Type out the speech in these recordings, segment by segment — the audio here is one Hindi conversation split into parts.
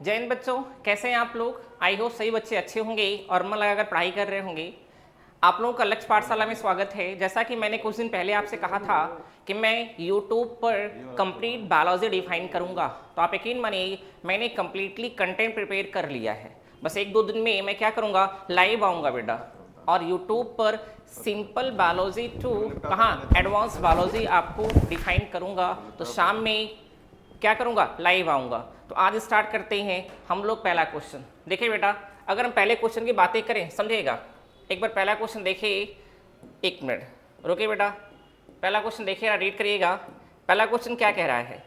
जय हिंद बच्चों, कैसे हैं आप लोग। आई होप सही बच्चे अच्छे होंगे और मन लगाकर पढ़ाई कर रहे होंगे। आप लोगों का लक्ष्य पाठशाला में स्वागत है। जैसा कि मैंने कुछ दिन पहले आपसे कहा था कि मैं YouTube पर कंप्लीट बायोलॉजी डिफाइन करूंगा, तो आप यकीन मानिए मैंने कंप्लीटली कंटेंट प्रिपेयर कर लिया है। बस एक दो दिन में मैं क्या करूंगा, लाइव आऊँगा बेटा, और YouTube पर सिंपल बायोलॉजी टू कहाँ एडवांस बायोलॉजी आपको डिफाइन करूंगा। तो शाम में क्या करूंगा, लाइव आऊंगा। तो आज स्टार्ट करते हैं हम लोग पहला क्वेश्चन। देखिए बेटा, अगर हम पहले क्वेश्चन की बातें करें, समझिएगा। एक बार पहला क्वेश्चन देखिए, एक मिनट रुकिए बेटा, पहला क्वेश्चन देखिएगा, रीड करिएगा। पहला क्वेश्चन क्या कह रहा है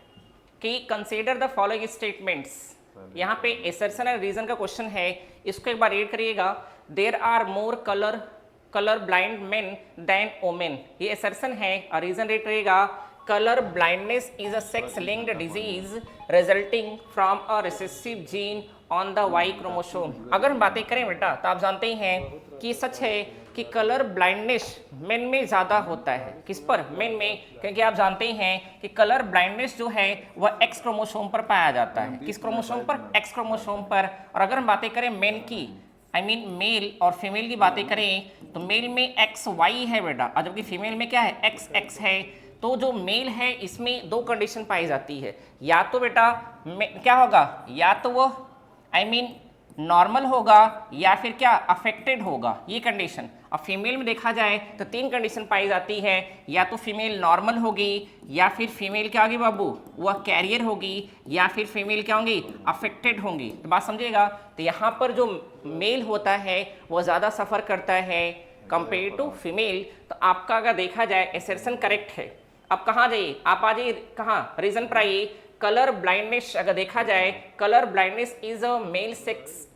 कि कंसीडर द फॉलोइंग स्टेटमेंट्स। यहाँ पे एसर्शन एंड रीजन का क्वेश्चन है, इसको एक बार रीड करिएगा। There are more colour blind men than women, ये एसर्शन है। और रीजन रीड करिएगा, colour blindness is a sex linked disease resulting from a recessive gene on the Y chromosome. अगर हम बातें करें बेटा, तो आप जानते हैं कि सच है कि कलर ब्लाइंडनेस मेन में ज़्यादा होता है। किस पर, मेन में, क्योंकि आप जानते हैं कि कलर ब्लाइंडनेस जो है वह एक्स क्रोमोसोम पर पाया जाता है। किस क्रोमोसोम पर, एक्स क्रोमोसोम पर। और अगर हम बातें करें मेन की, आई मीन मेल और फीमेल की बातें करें, तो मेल में एक्स वाई है बेटा, और जबकि फीमेल में क्या है, एक्स एक्स है। तो जो मेल है इसमें दो कंडीशन पाई जाती है, या तो बेटा क्या होगा, या तो वो आई मीन नॉर्मल होगा या फिर क्या अफेक्टेड होगा, ये कंडीशन। और फीमेल में देखा जाए तो तीन कंडीशन पाई जाती है, या तो फीमेल नॉर्मल होगी, या फिर फीमेल क्या होगी बाबू, वह कैरियर होगी, या फिर फीमेल क्या होंगी, अफेक्टेड होंगी। तो बात समझिएगा। तो यहाँ पर जो मेल होता है वह ज़्यादा सफ़र करता है कंपेयर टू फीमेल। तो आपका अगर देखा जाए एसर्शन करेक्ट है। अब कहाँ जाइए, आप आ जाइए कहाँ, रीजन पर आइए। कलर ब्लाइंडनेस अगर देखा जाए, colour blindness is a male sex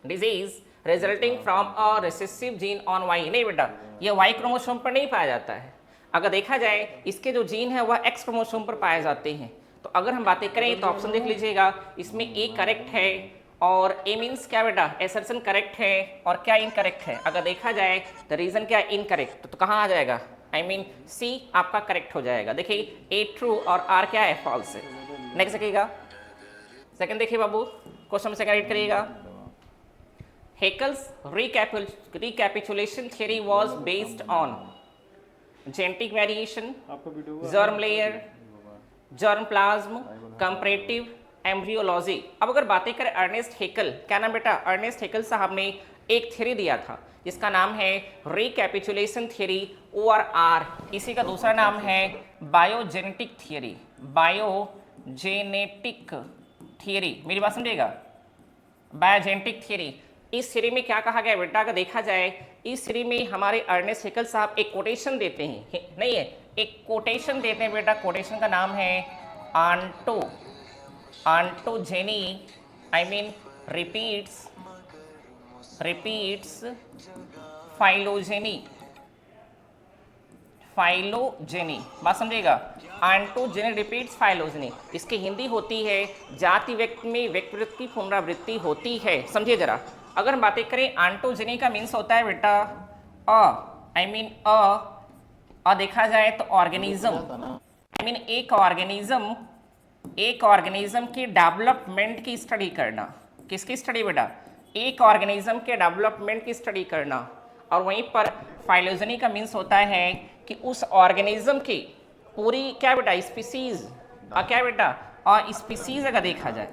disease resulting from a recessive gene on Y. नहीं बेटा, ये वाई क्रोमोसोम पर नहीं पाया जाता है। अगर देखा जाए इसके जो जीन है वह एक्स क्रोमोसोम पर पाए जाते हैं। तो अगर हम बातें करें तो ऑप्शन देख लीजिएगा, इसमें ए करेक्ट है और ए मीन्स क्या बेटा, एसर्शन करेक्ट है, और क्या इनकरेक्ट है। अगर देखा जाए तो रीजन क्या, इनकरेक्ट। तो कहाँ आ जाएगा, आई मीन सी आपका करेक्ट हो जाएगा। देखिए ए ट्रू और आर क्या है, फॉल्स है। नेक्स्ट देखिएगा, सेकंड देखिए बाबू, क्वेश्चन सेकंड रीड करिएगा। Haeckel's recapitulation theory was based on genetic variation, germ layer, germ plasm, comparative embryology। अब अगर बातें करें अर्नेस्ट हेकल, क्या नाम बेटा, अर्नेस्ट हेकल साहब ने एक थ्योरी दिया था जिसका नाम है रिकैपिचुलेशन थ्योरी, ORR। इसी का दूसरा नाम है बायोजेनेटिक थ्योरी, बायोजेनेटिक थ्योरी। मेरी बात समझिएगा, बायोजेनेटिक थ्योरी। इस थ्योरी में क्या कहा गया बेटा, अगर देखा जाए इस थ्योरी में हमारे अर्नेस्ट हेकल साहब एक कोटेशन देते हैं, नहीं है, एक कोटेशन देते हैं बेटा। कोटेशन का नाम है ontogeny, I mean repeats phylogeny. बात समझिएगा, ऑन्टोजेनी रिपीट्स फाइलोजेनी, इसकी हिंदी होती है जाति व्यक्ति में व्यक्तिवृत्ति की पुनरावृत्ति होती है। समझिए जरा, अगर हम बातें करें ऑन्टोजेनी का मीन्स होता है बेटा आई मीन देखा जाए तो ऑर्गेनिज्म, आई मीन एक ऑर्गेनिज्म की डेवलपमेंट की स्टडी करना। किसकी स्टडी बेटा, एक ऑर्गेनिज्म के डेवलपमेंट की स्टडी करना। और वहीं पर फाइलोजेनी का मीन्स होता है कि उस ऑर्गेनिज्म की पूरी क्या बेटा, स्पीसीज, क्या बेटा, और स्पीसीज अगर देखा जाए,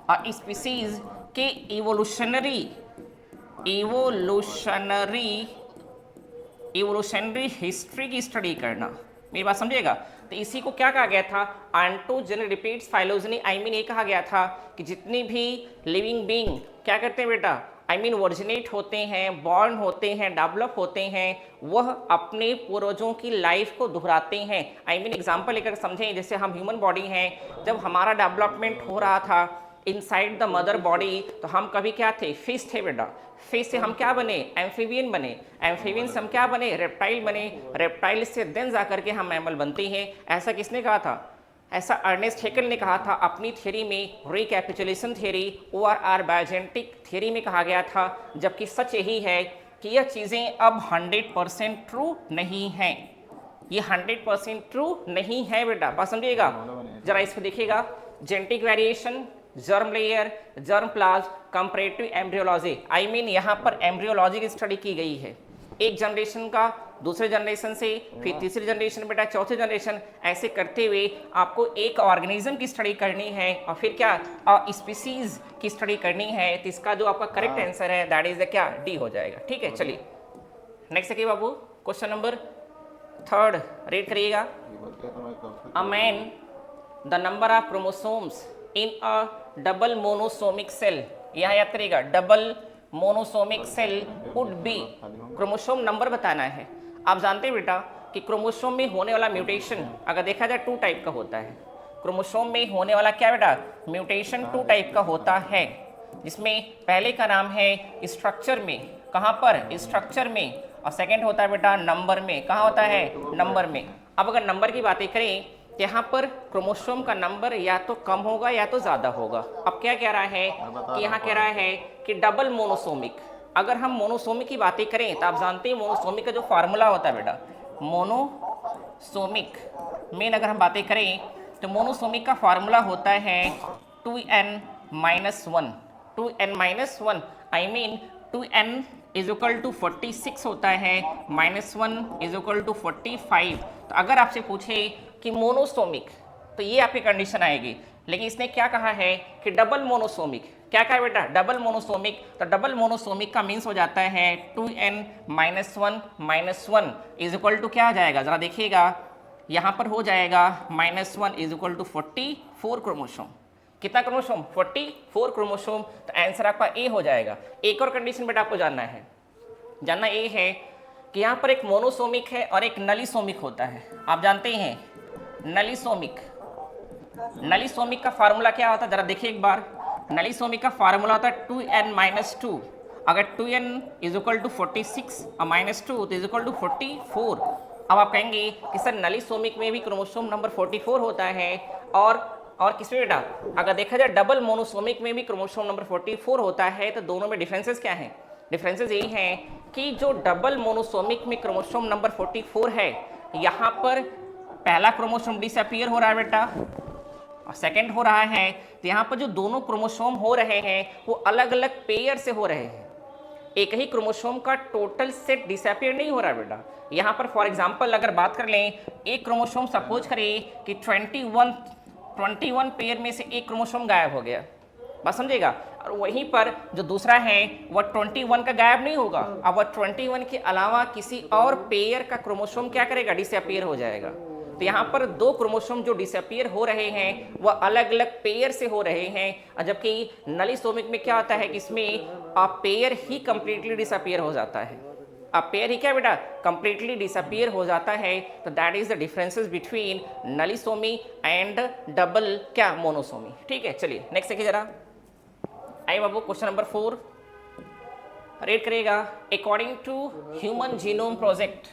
और स्पीसीज के इवोल्यूशनरी हिस्ट्री की स्टडी करना। मेरी बात समझिएगा। तो इसी को क्या कहा गया था, ऑन्टोजेनी रिपीट्स फाइलोजेनी। आई मीन ये कहा गया था कि जितनी भी लिविंग बीइंग क्या करते हैं बेटा, आई मीन ओरिजिनेट होते हैं, बॉर्न होते हैं, डेवलप होते हैं, वह अपने पूर्वजों की लाइफ को दोहराते हैं। आई मीन एग्जांपल लेकर समझें, जैसे हम ह्यूमन बॉडी हैं, जब हमारा डेवलपमेंट हो रहा था इनसाइड द मदर बॉडी, तो हम कभी क्या थे, फिश थे बेटा। फिश से हम क्या बने, एम्फीबियन बने, एम्फीबियन से हम क्या बने, रेप्टाइल बने, रेप्टाइल से देन जाकर के हम मैमल बनते हैं। ऐसा किसने कहा था, ऐसा अर्नेस्ट हेकल ने कहा था अपनी थ्योरी में, recapitulation theory, ORR biogenetic theory में कहा गया था। जबकि सच यही है कि यह चीज़ें अब 100% ट्रू नहीं हैं, ये 100% ट्रू नहीं है बेटा। बात समझिएगा जरा, इसको देखिएगा, genetic variation, germ layer, germ plasm, comparative embryology. I mean यहाँ पर एम्ब्रियोलॉजी की स्टडी की गई है, एक जनरेशन का दूसरे जनरेशन से, फिर तीसरी जनरेशन बेटा चौथी जनरेशन, ऐसे करते हुए आपको एक ऑर्गेनिज्म की स्टडी करनी है और फिर क्या स्पीसीज की स्टडी करनी है। तो इसका जो आपका करेक्ट आंसर है दैट इज द क्या, डी हो जाएगा। ठीक है, चलिए नेक्स्ट देखिए बाबू, क्वेश्चन नंबर 3 रीड करिएगा। A man the number of chromosomes in a double monosomic cell, यहाँ याद करिएगा double monosomic cell would be, chromosome number बताना है। आप जानते हैं बेटा कि क्रोमोसोम में होने वाला म्यूटेशन अगर देखा जाए 2 टाइप का होता है। क्रोमोसोम में होने वाला क्या बेटा, म्यूटेशन 2 टाइप का होता है, जिसमें पहले का नाम है स्ट्रक्चर में, कहाँ पर, स्ट्रक्चर में, और सेकंड होता है बेटा नंबर में, कहाँ होता है, नंबर में। अब अगर नंबर की बातें करें, यहाँ पर क्रोमोसोम का नंबर या तो कम होगा या तो ज़्यादा होगा। अब क्या कह रहा है कि यहाँ कह रहा है कि डबल मोनोसोमिक। अगर हम मोनोसोमिक की बातें करें तो आप जानते हैं मोनोसोमिक का जो फार्मूला होता है बेटा, मोनोसोमिक मेन अगर हम बातें करें तो मोनोसोमिक का फार्मूला होता है 2n-1, 2n-1, I mean 2n is equal to 46 होता है, -1 इज इक्वल टू 45। तो अगर आपसे पूछे कि मोनोसोमिक तो ये आपकी कंडीशन आएगी, लेकिन इसने क्या कहा है कि डबल मोनोसोमिक। क्या कहा बेटा, डबल मोनोसोमिक। तो डबल मोनोसोमिक का मीन्स हो जाता है 2n-1 इज इक्वल टू क्या आ जाएगा, जरा देखिएगा, यहाँ पर हो जाएगा -1 इज इक्वल टू 44 क्रोमोसोम। कितना क्रोमोसोम, 44 क्रोमोसोम। तो आंसर आपका ए हो जाएगा। एक और कंडीशन बेटा आपको जानना है, जानना ये है कि यहाँ पर एक मोनोसोमिक है और एक नलीसोमिक होता है। आप जानते हैं नलीसोमिक, नलीसोमिक का फार्मूला क्या होता है, जरा देखिए एक बार। नलीसोमिक का फार्मूला होता है 2n-2। अगर 2n इज इक्वल टू 46 और -2 तो इज इक्वल टू 44। अब आप कहेंगे कि सर नलीसोमिक में भी क्रोमोसोम नंबर 44 होता है और किसमें बेटा, अगर देखा जाए डबल मोनोसोमिक में भी क्रोमोसोम नंबर 44 होता है, तो दोनों में डिफरेंसेस क्या हैं। डिफरेंसेस यही हैं कि जो डबल मोनोसोमिक में क्रोमोसोम नंबर 44 है, यहाँ पर पहला क्रोमोसोम डिसअपीयर हो रहा है बेटा और सेकंड हो रहा है। तो यहाँ पर जो दोनों क्रोमोसोम हो रहे हैं वो अलग अलग पेयर से हो रहे हैं, एक ही क्रोमोसोम का टोटल सेट डिसअपीयर नहीं हो रहा है बेटा। यहाँ पर फॉर एग्जांपल अगर बात कर लें, एक क्रोमोसोम सपोज करें कि 21 पेयर में से एक क्रोमोसोम गायब हो गया, बात समझेगा, और वहीं पर जो दूसरा है वह 21 का गायब नहीं होगा, अब वह 21 के अलावा किसी और पेयर का क्रोमोसोम क्या करेगा, डिसअपीयर हो जाएगा। तो यहाँ पर 2 क्रोमोसोम जो डिसअपीयर हो रहे हैं वह अलग अलग पेयर से हो रहे हैं, जबकि नलीसोमिक में क्या होता है कि इसमें पेयर ही कंप्लीटली डिसअपीयर हो जाता है। अब पेयर ही क्या बेटा, कंप्लीटली डिसअपीयर हो जाता है। तो that is the differences between nullisomy and double क्या, मोनोसोमी। ठीक है, चलिए नेक्स्ट देखिए जरा। आइए बाबू, क्वेश्चन नंबर 4 रीड करिएगा। According to human genome project,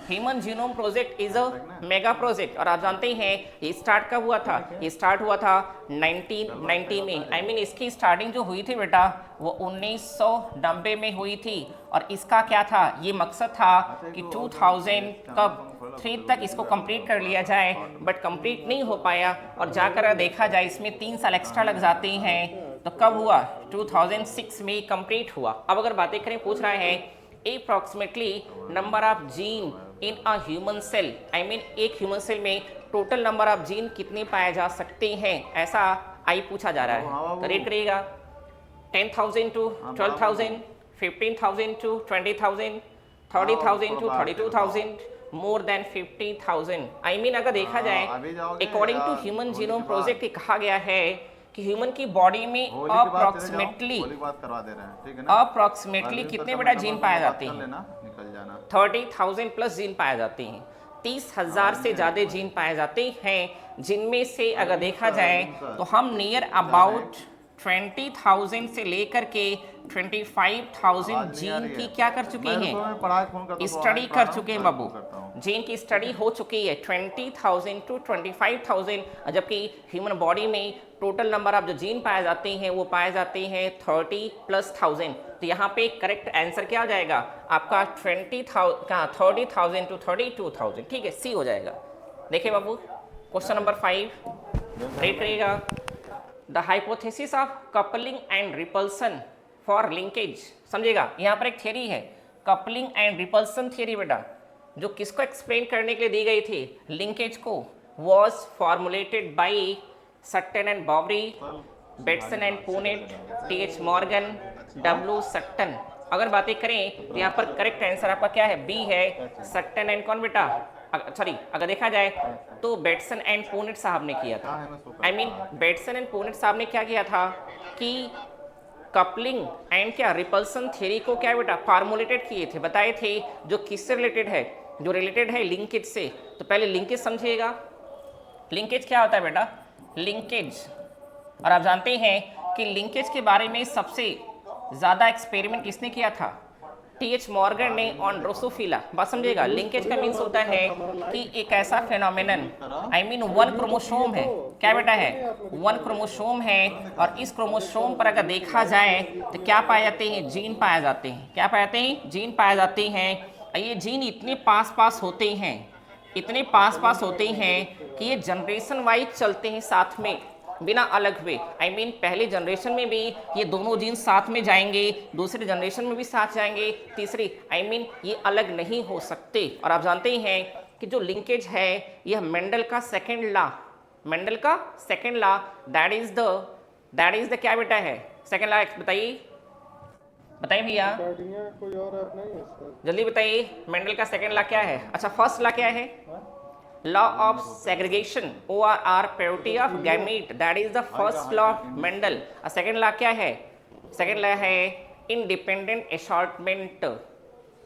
human genome project is a mega project, और आप जानते हैं ये स्टार्ट कब हुआ था, ये स्टार्ट हुआ था 1990 में। आई मीन इसकी स्टार्टिंग जो हुई थी बेटा वो 1990 में हुई थी, और इसका क्या था, ये मकसद था कि 2003 तक इसको कंप्लीट कर लिया जाए, बट कंप्लीट नहीं हो पाया, और जाकर देखा जाए इसमें 3 साल एक्स्ट्रा लग जाते हैं। तो कब हुआ, 2006 में कंप्लीट हुआ। अब अगर बातें करें, पूछ रहा है approximately number of gene in a human cell, I mean एक ह्यूमन सेल में टोटल नंबर ऑफ जीन कितने पाए जा सकते हैं, ऐसा आई पूछा जा रहा है। तो रेट करिएगा 10,000 to 12,000, 15,000 to 20,000, 30,000 to 32,000, more than 50,000। I mean अगर देखा जाए according to human genome project कहा गया है कि ह्यूमन की बॉडी में अप्रॉक्सीमेटली कितने बेटा जीन पाए जाते हैं, 30,000 प्लस जीन पाए जाते हैं, 30,000 से ज़्यादा जीन पाए जाते हैं, जिनमें से अगर देखा जाए तो हम नियर अबाउट 20,000 से लेकर के 25,000 जीन की क्या कर चुके हैं, स्टडी कर चुके हैं बाबू, जीन की स्टडी हो चुकी है 20,000 to 25,000, जबकि ह्यूमन बॉडी में टोटल नंबर ऑफ जो जीन पाए जाते हैं वो पाए जाते हैं 30,000+। तो यहाँ पे करेक्ट आंसर क्या हो जाएगा आपका 30,000 to 32,000। ठीक है, सी हो जाएगा। देखिए बाबू, क्वेश्चन नंबर 5 रेट करिएगा। The hypothesis of coupling and repulsion for linkage, समझेगा यहाँ पर एक थियरी है कपलिंग एंड रिपल्सन थियरी बेटा, जो किसको एक्सप्लेन करने के लिए दी गई थी, लिंकेज को, was formulated by Sutton and Boveri, Bateson and Punnett, T H. Morgan, W Sutton. अगर बातें करें तो यहाँ पर करेक्ट आंसर आपका क्या है, बी है, सट्टन एंड कौन बेटा, सॉरी अगर देखा जाए तो बेटसन एंड पुनेट साहब ने किया था। I mean Bateson and Punnett साहब ने क्या किया था कि कपलिंग एंड क्या रिपल्सन थ्योरी को क्या बेटा फार्मुलेटेड किए थे, बताए थे, जो किससे रिलेटेड है, जो रिलेटेड है लिंकेज से। तो पहले लिंकेज समझिएगा, लिंकेज क्या होता है बेटा, लिंकेज, और आप जानते हैं कि लिंकेज के बारे में सबसे ज़्यादा एक्सपेरिमेंट किसने किया था, टी.एच. मॉर्गन ने ऑन ड्रोसोफिला। बात समझिएगा, लिंकेज का मीन्स होता है कि एक ऐसा phenomenon, I mean one chromosome है, क्या बेटा है, वन क्रोमोसोम है, और इस क्रोमोसोम पर अगर देखा जाए तो क्या पाए जाते हैं, जीन पाए जाते हैं, क्या पाए जाते हैं, जीन पाए जाते हैं। ये जीन इतने पास होते हैं, इतने पास होते हैं कि ये जनरेशन वाइज चलते हैं साथ में, बिना अलग हुए। आई मीन पहले जनरेशन में भी ये दोनों जीन साथ में जाएंगे, दूसरे जनरेशन में भी साथ जाएंगे, तीसरी आई मीन ये अलग नहीं हो सकते। और आप जानते हैं कि जो लिंकेज है यह मेंडल का सेकेंड लॉ, मेंडल का second law, that is the क्या बेटा है, सेकेंड लॉ, बताइए बताइए भैया, कोई और ऐप नहीं है सर? जल्दी बताइए मेंडल का सेकेंड लॉ क्या है। अच्छा फर्स्ट लॉ क्या है, law of segregation, ORR, purity of gamete, that is the first law of Mendel. और सेकेंड लॉ क्या है, सेकेंड लॉ है इंडिपेंडेंट असॉर्टमेंट,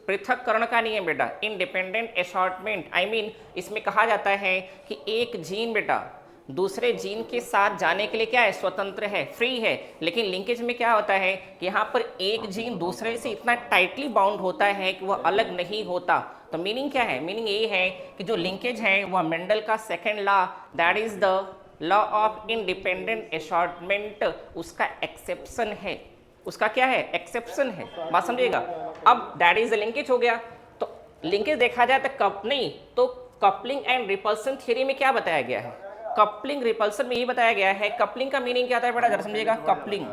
पृथक्करण का नियम बेटा, इंडिपेंडेंट असॉर्टमेंट। आई मीन इसमें कहा जाता है कि एक जीन बेटा दूसरे जीन के साथ जाने के लिए क्या है, स्वतंत्र है, फ्री है। लेकिन लिंकेज में क्या होता है कि यहाँ पर एक जीन दूसरे से इतना टाइटली बाउंड होता है कि वह अलग नहीं होता। तो मीनिंग क्या है, मीनिंग ये है कि जो लिंकेज है वह मेंडल का second law, that is the law of independent assortment, उसका एक्सेप्शन है, उसका क्या है, एक्सेप्शन है। बात समझिएगा। अब दैट इज द लिंकेज हो गया। तो लिंकेज देखा जाए तो नहीं, तो कपलिंग एंड रिपल्सन थ्योरी में क्या बताया गया है, कपलिंग रिपल्सन में ये बताया गया है। कपलिंग का मीनिंग क्या होता है बेटा, जरा समझिएगा, कपलिंग,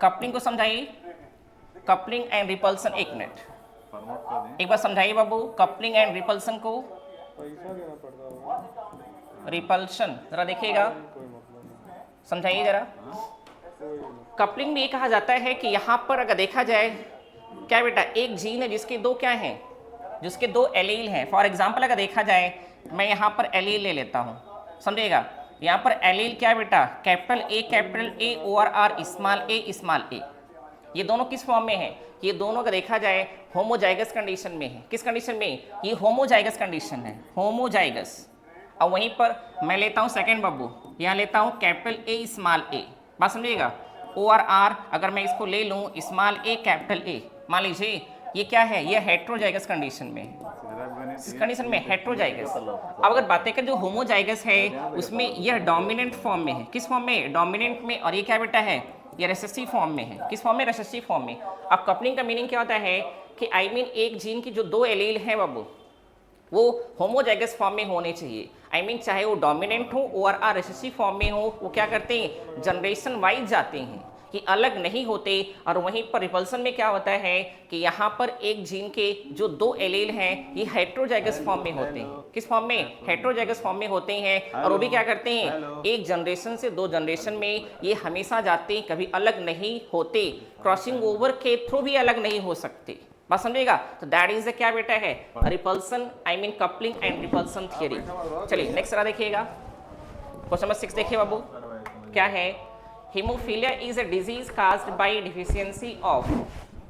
कपलिंग को समझाइए, कपलिंग एंड रिपल्सन, एक मिनट एक बार समझाइए बाबू, कपलिंग एंड रिपल्सन को, पैसा देना पड़ता होगा, रिपल्शन जरा देखिएगा, कोई मतलब नहीं, समझाइए जरा। कोई नहीं। कपलिंग में ये कहा जाता है कि यहाँ पर अगर देखा जाए क्या बेटा, एक जीन है जिसके दो क्या हैं, जिसके दो एलील हैं। फॉर एग्जाम्पल अगर देखा जाए मैं यहाँ पर एलील ले लेता हूँ, समझिएगा, यहाँ पर एलील क्या बेटा, कैपिटल ए, ORR, स्मॉल ए, ये दोनों किस फॉर्म में है, ये दोनों का देखा जाए होमोजाइगस कंडीशन में है। किस कंडीशन में, ये होमोजाइगस कंडीशन है, होमोजाइगस। और वहीं पर मैं लेता हूँ सेकेंड बाबू, यहाँ लेता हूँ कैपिटल ए, स्मॉल ए, बात समझिएगा, ORR अगर मैं इसको ले लूँ स्मॉल ए, कैपिटल ए, मान लीजिए ये क्या है, ये हेट्रोजाइगस कंडीशन में है, इस कंडीशन में हेट्रोजाइगस। अब अगर बातें करें जो होमोजाइगस है उसमें यह डोमिनेंट फॉर्म में है, किस फॉर्म में, डोमिनेंट में, और ये क्या बेटा है, ये रिसेसिव फॉर्म में है, किस फॉर्म में, रिसेसिव फॉर्म में। अब कपलिंग का मीनिंग क्या होता है कि आई मीन एक जीन की जो दो एलील हैं बाबू वो होमोजाइगस फॉर्म में होने चाहिए। आई मीन चाहे वो डोमिनेंट हो ORR रिसेसिव फॉर्म में हो, वो क्या करते हैं, जनरेशन वाइज जाते हैं, कि अलग नहीं होते। और वहीं पर रिपल्सन में क्या होता है कि यहाँ पर एक जीन के जो दो एलील हैं ये हेट्रोजाइगस फॉर्म में होते हैं, किस फॉर्म में, हेट्रोजाइगस फॉर्म में होते हैं। और वो भी क्या करते हैं, एक जनरेशन से दो जनरेशन में ये हमेशा जाते हैं, कभी अलग नहीं होते, क्रॉसिंग ओवर के थ्रू भी अलग नहीं हो सकते। बात समझिएगा। तो दैट इज द क्या बेटा है, repulsion, I mean coupling and repulsion theory. चलिए नेक्स्ट जरा देखिएगा, क्वेश्चन नंबर 6 देखिए बाबू, क्या है, haemophilia is a disease caused by deficiency of.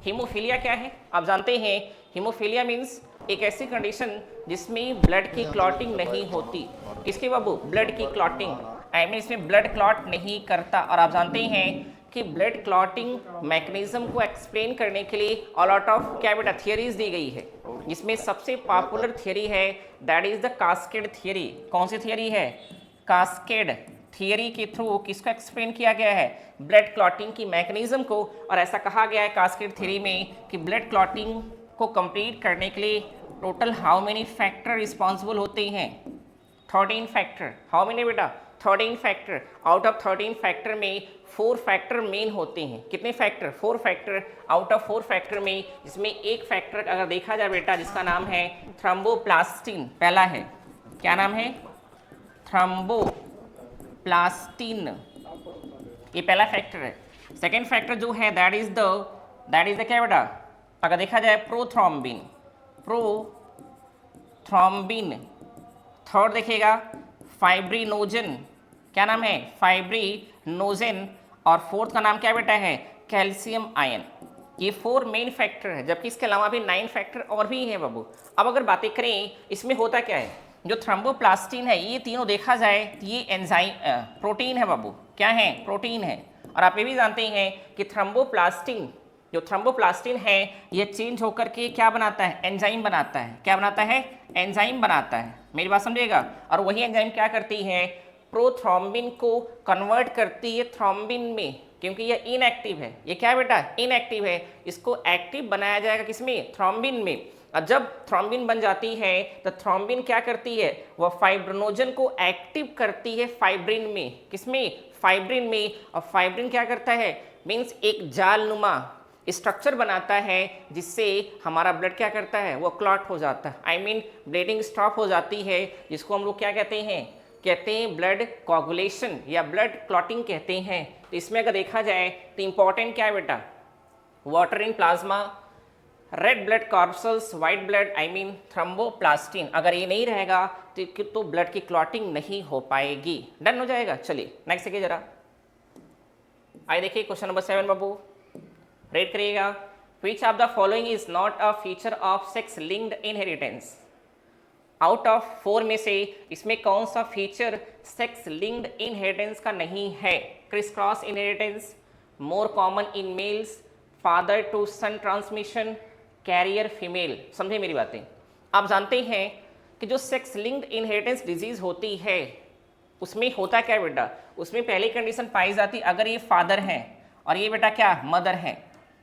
Haemophilia क्या है, आप जानते हैं हीमोफीलिया मीन्स एक ऐसी कंडीशन जिसमें ब्लड की क्लॉटिंग नहीं होती। किसकी बाबू, ब्लड की क्लॉटिंग, आई मीन इसमें ब्लड क्लॉट नहीं करता। और आप जानते हैं कि ब्लड क्लॉटिंग मैकेनिज्म को एक्सप्लेन करने के लिए अलॉट ऑफ क्या बेटा थियरीज दी गई है, जिसमें सबसे पॉपुलर थियरी है that is the cascade theory. कौन सी थियरी है, कास्केड थियरी के थ्रू किसको एक्सप्लेन किया गया है, ब्लड क्लॉटिंग की मैकेनिज्म को। और ऐसा कहा गया है कास्केड थियरी में कि ब्लड क्लॉटिंग को कंप्लीट करने के लिए total how many factor responsible होते हैं, 13 फैक्टर। हाउ मेनी बेटा, 13 फैक्टर, आउट ऑफ 13 फैक्टर में 4 फैक्टर मेन होते हैं। कितने factor? 4 factor. Out of 4 factor में इसमें एक फैक्टर अगर देखा जाए बेटा जिसका नाम है थ्रोम्बोप्लास्टिन, पहला है, क्या नाम है? थ्रोम्बोप्लास्टिन, ये पहला फैक्टर है। सेकेंड फैक्टर जो है दैट इज द क्या बेटा? अगर देखा जाए प्रोथ्रोम्बिन, थर्ड देखिएगा फाइब्रिनोजन, क्या नाम है? फाइब्रिनोजन। और फोर्थ का नाम क्या बेटा है? Calcium ion. ये 4 मेन फैक्टर है, जबकि इसके अलावा भी 9 फैक्टर और भी हैं बाबू। अब अगर बातें करें इसमें होता क्या है, जो थ्रोम्बोप्लास्टिन है ये तीनों देखा जाए तो ये एंजाइम प्रोटीन है बाबू। क्या है? प्रोटीन है। और आप ये भी जानते हैं कि थ्रोम्बोप्लास्टिन, जो थ्रोम्बोप्लास्टिन है ये चेंज होकर के क्या बनाता है? एंजाइम बनाता है। क्या बनाता है? एंजाइम बनाता है। मेरी बात समझिएगा। और वही एंजाइम क्या करती है? प्रोथ्रोम्बिन को कन्वर्ट करती है थ्रोम्बिन में, क्योंकि ये इनएक्टिव है। ये क्या है बेटा? इनएक्टिव है। इसको एक्टिव बनाया जाएगा किसमें? थ्रोम्बिन में। और जब थ्रोम्बिन बन जाती है तो थ्रोम्बिन क्या करती है? वह फाइब्रिनोजन को एक्टिव करती है फाइब्रिन में। किसमें? फाइब्रिन में। और फाइब्रिन क्या करता है? मीन्स एक जालनुमा स्ट्रक्चर बनाता है जिससे हमारा ब्लड क्या करता है? वो क्लॉट हो जाता है। आई मीन ब्लीडिंग स्टॉप हो जाती है, जिसको हम लोग क्या कहते हैं? ब्लड कोगुलेशन या ब्लड क्लॉटिंग कहते हैं। तो इसमें अगर देखा जाए तो इंपॉर्टेंट क्या है बेटा? Water in plasma, red blood corpuscles, white blood, I mean thromboplastin. अगर ये नहीं रहेगा तो ब्लड की क्लॉटिंग नहीं हो पाएगी। डन हो जाएगा। चलिए नेक्स्ट देखिए जरा। आइए देखिए क्वेश्चन नंबर 7 बाबू, रेड करिएगा। Which of the following is not a feature of sex linked inheritance? Out of 4 में से इसमें कौन सा फीचर सेक्स लिंक्ड इनहेरिटेंस का नहीं है? Criss cross inheritance, more common in males, father to son transmission, carrier female. समझे मेरी बातें? आप जानते हैं कि जो सेक्स लिंक्ड इनहेरिटेंस डिजीज होती है उसमें होता क्या बेटा? उसमें पहली कंडीशन पाई जाती अगर ये फादर है और ये बेटा क्या? मदर है।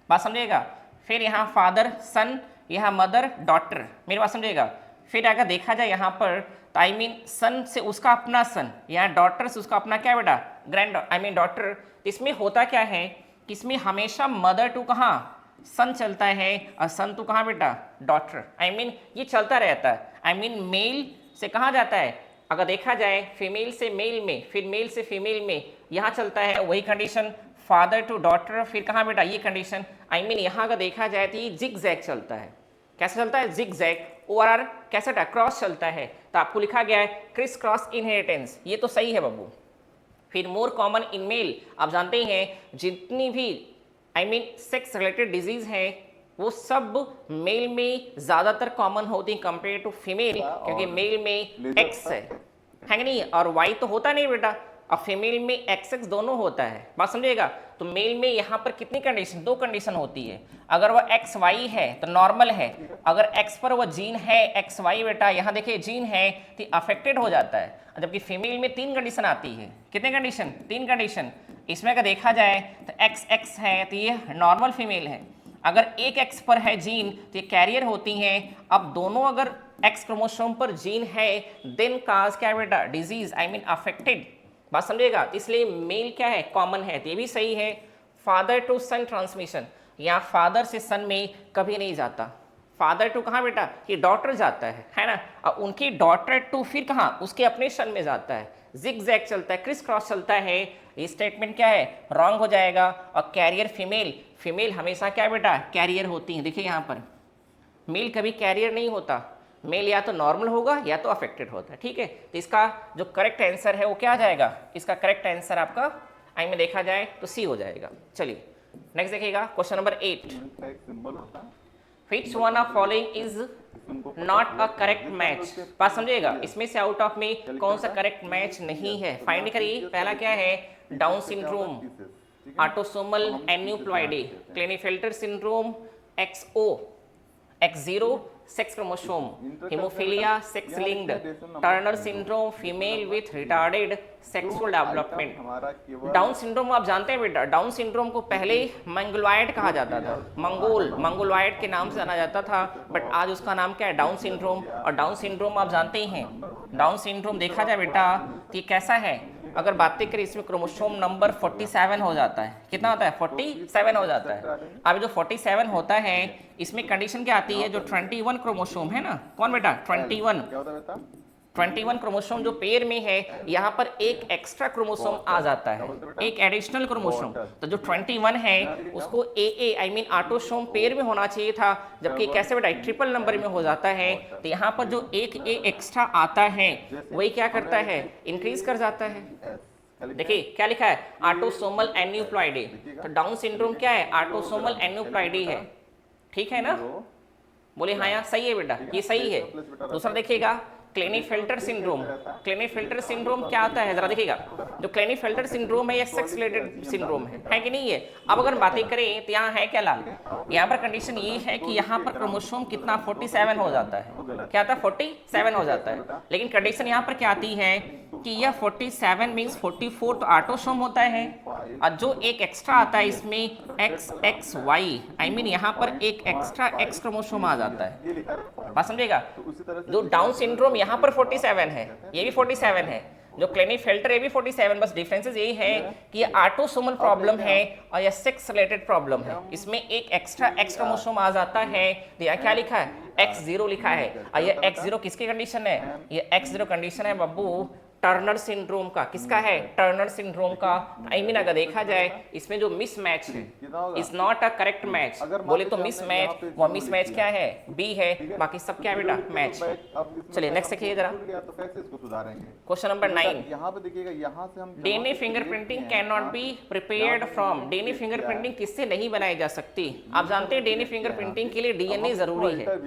बात समझिएगा। फिर यहाँ फादर सन, यहाँ मदर डॉटर। मेरी बात समझिएगा। फिर अगर देखा जाए यहाँ पर तो आई मीन सन से उसका अपना सन, यहाँ डॉटर से उसका अपना क्या बेटा? Grand, I mean daughter. इसमें होता क्या है कि इसमें हमेशा मदर टू कहाँ? सन चलता है, और सन टू कहाँ बेटा? डॉटर। आई मीन ये चलता रहता है। आई मीन मेल से कहाँ जाता है? अगर देखा जाए फीमेल से मेल में, फिर मेल से फीमेल में, यहाँ चलता है वही कंडीशन, फादर टू डॉटर। फिर कहाँ बेटा? ये कंडीशन। आई मीन यहाँ अगर देखा जाए तो ये जिग जैग चलता है। कैसे चलता है? Zig zag. और कैसे क्रॉस चलता है। तो आपको लिखा गया है क्रिस क्रॉस इनहेरिटेंस, ये तो सही है बाबू। फिर मोर कॉमन इन मेल, आप जानते हैं जितनी भी I mean sex related disease है वो सब मेल में ज़्यादातर कॉमन होती है कंपेयर टू फीमेल, क्योंकि मेल में एक्स है कि नहीं, और वाई तो होता नहीं बेटा, और फीमेल में एक्स एक्स दोनों होता है। बात समझिएगा। तो मेल में यहाँ पर कितनी कंडीशन? 2 कंडीशन होती है। अगर वह एक्स वाई है तो नॉर्मल है, अगर एक्स पर वह जीन है एक्स वाई बेटा, यहाँ देखिए जीन है तो अफेक्टेड हो जाता है। जबकि फीमेल में 3 कंडीशन आती है। कितने कंडीशन? 3 कंडीशन। इसमें अगर देखा जाए तो एक्स एक्स है तो ये नॉर्मल फीमेल है, अगर एक एक्स पर है जीन तो ये कैरियर होती हैं। अब दोनों अगर एक्स क्रोमोसोम पर जीन है देन काज क्या बेटा? Disease, I mean affected. बात समझिएगा। इसलिए मेल क्या है? कॉमन है। तो ये भी सही है। फादर टू सन ट्रांसमिशन, यहाँ फादर से सन में कभी नहीं जाता। फादर टू कहाँ बेटा? ये डॉटर जाता है ना, और उनकी डॉटर टू फिर कहाँ? उसके अपने सन में जाता है। जिग जैग चलता है, क्रिस क्रॉस चलता है। ये स्टेटमेंट क्या है? रॉन्ग हो जाएगा। और कैरियर फीमेल, फीमेल हमेशा क्या बेटा? कैरियर होती हैं। देखिए यहाँ पर मेल कभी कैरियर नहीं होता, मेल या तो नॉर्मल होगा या तो अफेक्टेड होता है। ठीक है, तो इसका जो करेक्ट आंसर है वो क्या आ जाएगा? इसका करेक्ट आंसर आपका आई में देखा जाए तो सी हो जाएगा। चलिए नेक्स्ट देखिएगा question number 8। Which one of following is not a correct match? बात समझिएगा। इसमें से आउट ऑफ में कौन सा करेक्ट मैच नहीं है? फाइंड करिए। पहला क्या है? Down syndrome, autosomal aneuploidy, Klinefelter syndrome, XO X0 sex chromosome, haemophilia sex linked, Turner syndrome female with retarded sexual development. Down syndrome आप जानते हैं बेटा, डाउन सिंड्रोम को पहले मंगोलॉइड कहा जाता था, मंगोलॉइड के नाम से जाना जाता था, बट आज उसका नाम क्या है? Down syndrome. और डाउन सिंड्रोम आप जानते ही हैं, डाउन सिंड्रोम देखा जाए बेटा तो ये कैसा है? अगर बातें करें इसमें क्रोमोसोम नंबर 47 हो जाता है। कितना होता है? 47 हो जाता है। अब जो 47 होता है इसमें कंडीशन क्या आती है? जो 21 क्रोमोसोम है ना, कौन बेटा? 21 क्या होता है बेटा? 21 क्रोमोसोम जो पेयर में है, यहाँ पर एक एक्स्ट्रा क्रोमोसोम आ जाता है, एक एडिशनल क्रोमोसोम। तो जो 21 है उसको ए आई मीन ऑटोसोम पेयर में होना चाहिए था, जबकि कैसे बेटा? ट्रिपल नंबर में हो जाता है। तो यहाँ पर जो एक ए एक्स्ट्रा आता है वही क्या करता है? इंक्रीज कर जाता है। देखिए क्या लिखा है? Autosomal aneuploidy. तो डाउन सिंड्रोम क्या है? ऑटोसोमल एन्यूप्लॉइडी है। ठीक है ना? बोले हाँ यार सही है बेटा, ये सही है। दूसरा देखिएगा क्लेनीफेल्टर सिंड्रोम। क्लेनीफेल्टर सिंड्रोम क्या होता है जरा देखिएगा। जो क्लेनीफेल्टर सिंड्रोम है ये सेक्स रिलेटेड सिंड्रोम है कि नहीं है? अब अगर बातें करें तो यहाँ है क्या लाल? यहाँ पर कंडीशन ये है कि यहाँ पर क्रोमोसोम कितना 47 हो जाता है। क्या आता है? 47 हो जाता है। लेकिन कंडीशन यहाँ पर क्या आती है कि यह 47 मीन्स 44 तो ऑटोसोम होता है, और जो एक एक्स्ट्रा आता है इसमें XXY आई मीन यहाँ पर एक एक्स्ट्रा X क्रोमोसोम आ जाता है। बात समझेगा? जो डाउन सिंड्रोम यहाँ पर 47 है, ये भी 47 है। जो क्लेनीफेल्टर ये भी 47, बस डिफरेंसेस यही है कि ये ऑटोसोमल प्रॉब्लम है और यह सेक्स रिलेटेड प्रॉब्लम है। इसमें एक एक्स्ट्रा X क्रोमोसोम आ जाता है। तो यहाँ क्या लिखा है? X0 लिखा है। और ये X0 किसकी कंडीशन है? ये X0 कंडीशन है बाबू टर्नर सिंड्रोम का। किसका है? टर्नर सिंड्रोम का। आई मीन अगर देखा जाए इसमें जो मिस मैच है is not a correct match. बोले तो मिस मैच, वो मिस मैच क्या है? बी है, बाकी सब क्या है बेटा? मैच। चलिए नेक्स्ट देखिए जरा, तो कैसे इसको सुधारेंगे? Question number 9। यहाँ पे देखिएगा, यहाँ से हम DNA fingerprinting can not be prepared from. DNA fingerprinting किससे नहीं बनाई जा सकती? आप जानते हैं डीएनए फिंगरप्रिंटिंग के लिए डीएनए जरूरी है।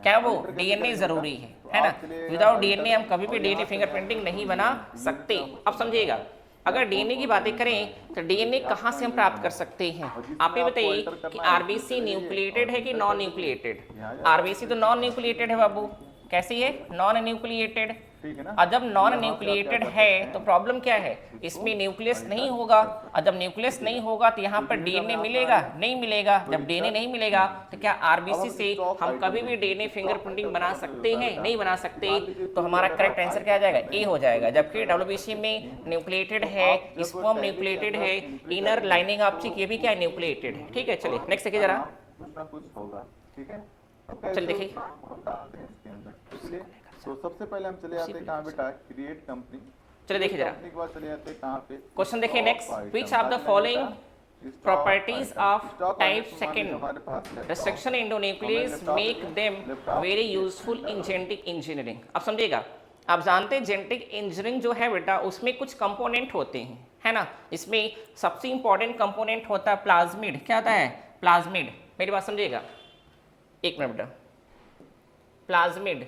क्या वो? डीएनए जरूरी है ना? विदाउट डीएनए हम कभी भी डीएनए फिंगरप्रिंटिंग नहीं बना सकते। अब समझिएगा, अगर डीएनए की बातें करें तो डीएनए कहाँ से हम प्राप्त कर सकते हैं? आप ये बताइए कि आरबीसी न्यूक्लिएटेड है कि नॉन न्यूक्लिएटेड? आरबीसी तो नॉन न्यूक्लिएटेड है बाबू। कैसी है? Non nucleated. और जब नॉन न्यूक्लिएटेड है तो प्रॉब्लम क्या है? इसमें न्यूक्लियस नहीं होगा, और जब न्यूक्लियस नहीं होगा तो यहाँ पर डीएनए मिलेगा? नहीं मिलेगा। जब डीएनए नहीं मिलेगा तो क्या आरबीसी से हम कभी भी डीएनए फिंगरप्रिंटिंग बना सकते हैं? नहीं बना सकते। तो हमारा करेक्ट आंसर क्या आ जाएगा? ए हो जाएगा। जबकि डब्ल्यूबीसी में न्यूक्लिएटेड है, स्पर्म न्यूक्लिएटेड है, इनर लाइनिंग ऑफ चिक ये भी क्या है? न्यूक्लिएटेड है। ठीक है, चलिए नेक्स्ट देखिए जरा। कुछ होगा, ठीक है? चल देखिए, तो सबसे पहले हम चले जाते हैं कहाँ बेटा? Create company. चलिए देखिए जरा कंपनी के बाद चले जाते हैं कहाँ पे? क्वेश्चन देखिए next. Which of the following properties of type second restriction endonuclease make them very useful in genetic engineering? अब समझिएगा, आप जानते हैं जेनेटिक इंजीनियरिंग जो है बेटा उसमें कुछ कंपोनेंट होते हैं, है ना? इसमें सबसे इंपॉर्टेंट कंपोनेंट होता है प्लाज्मिड। क्या होता है? प्लाज्मिड। मेरी बात समझिएगा, एक मिनट बेटा। प्लाज्मिड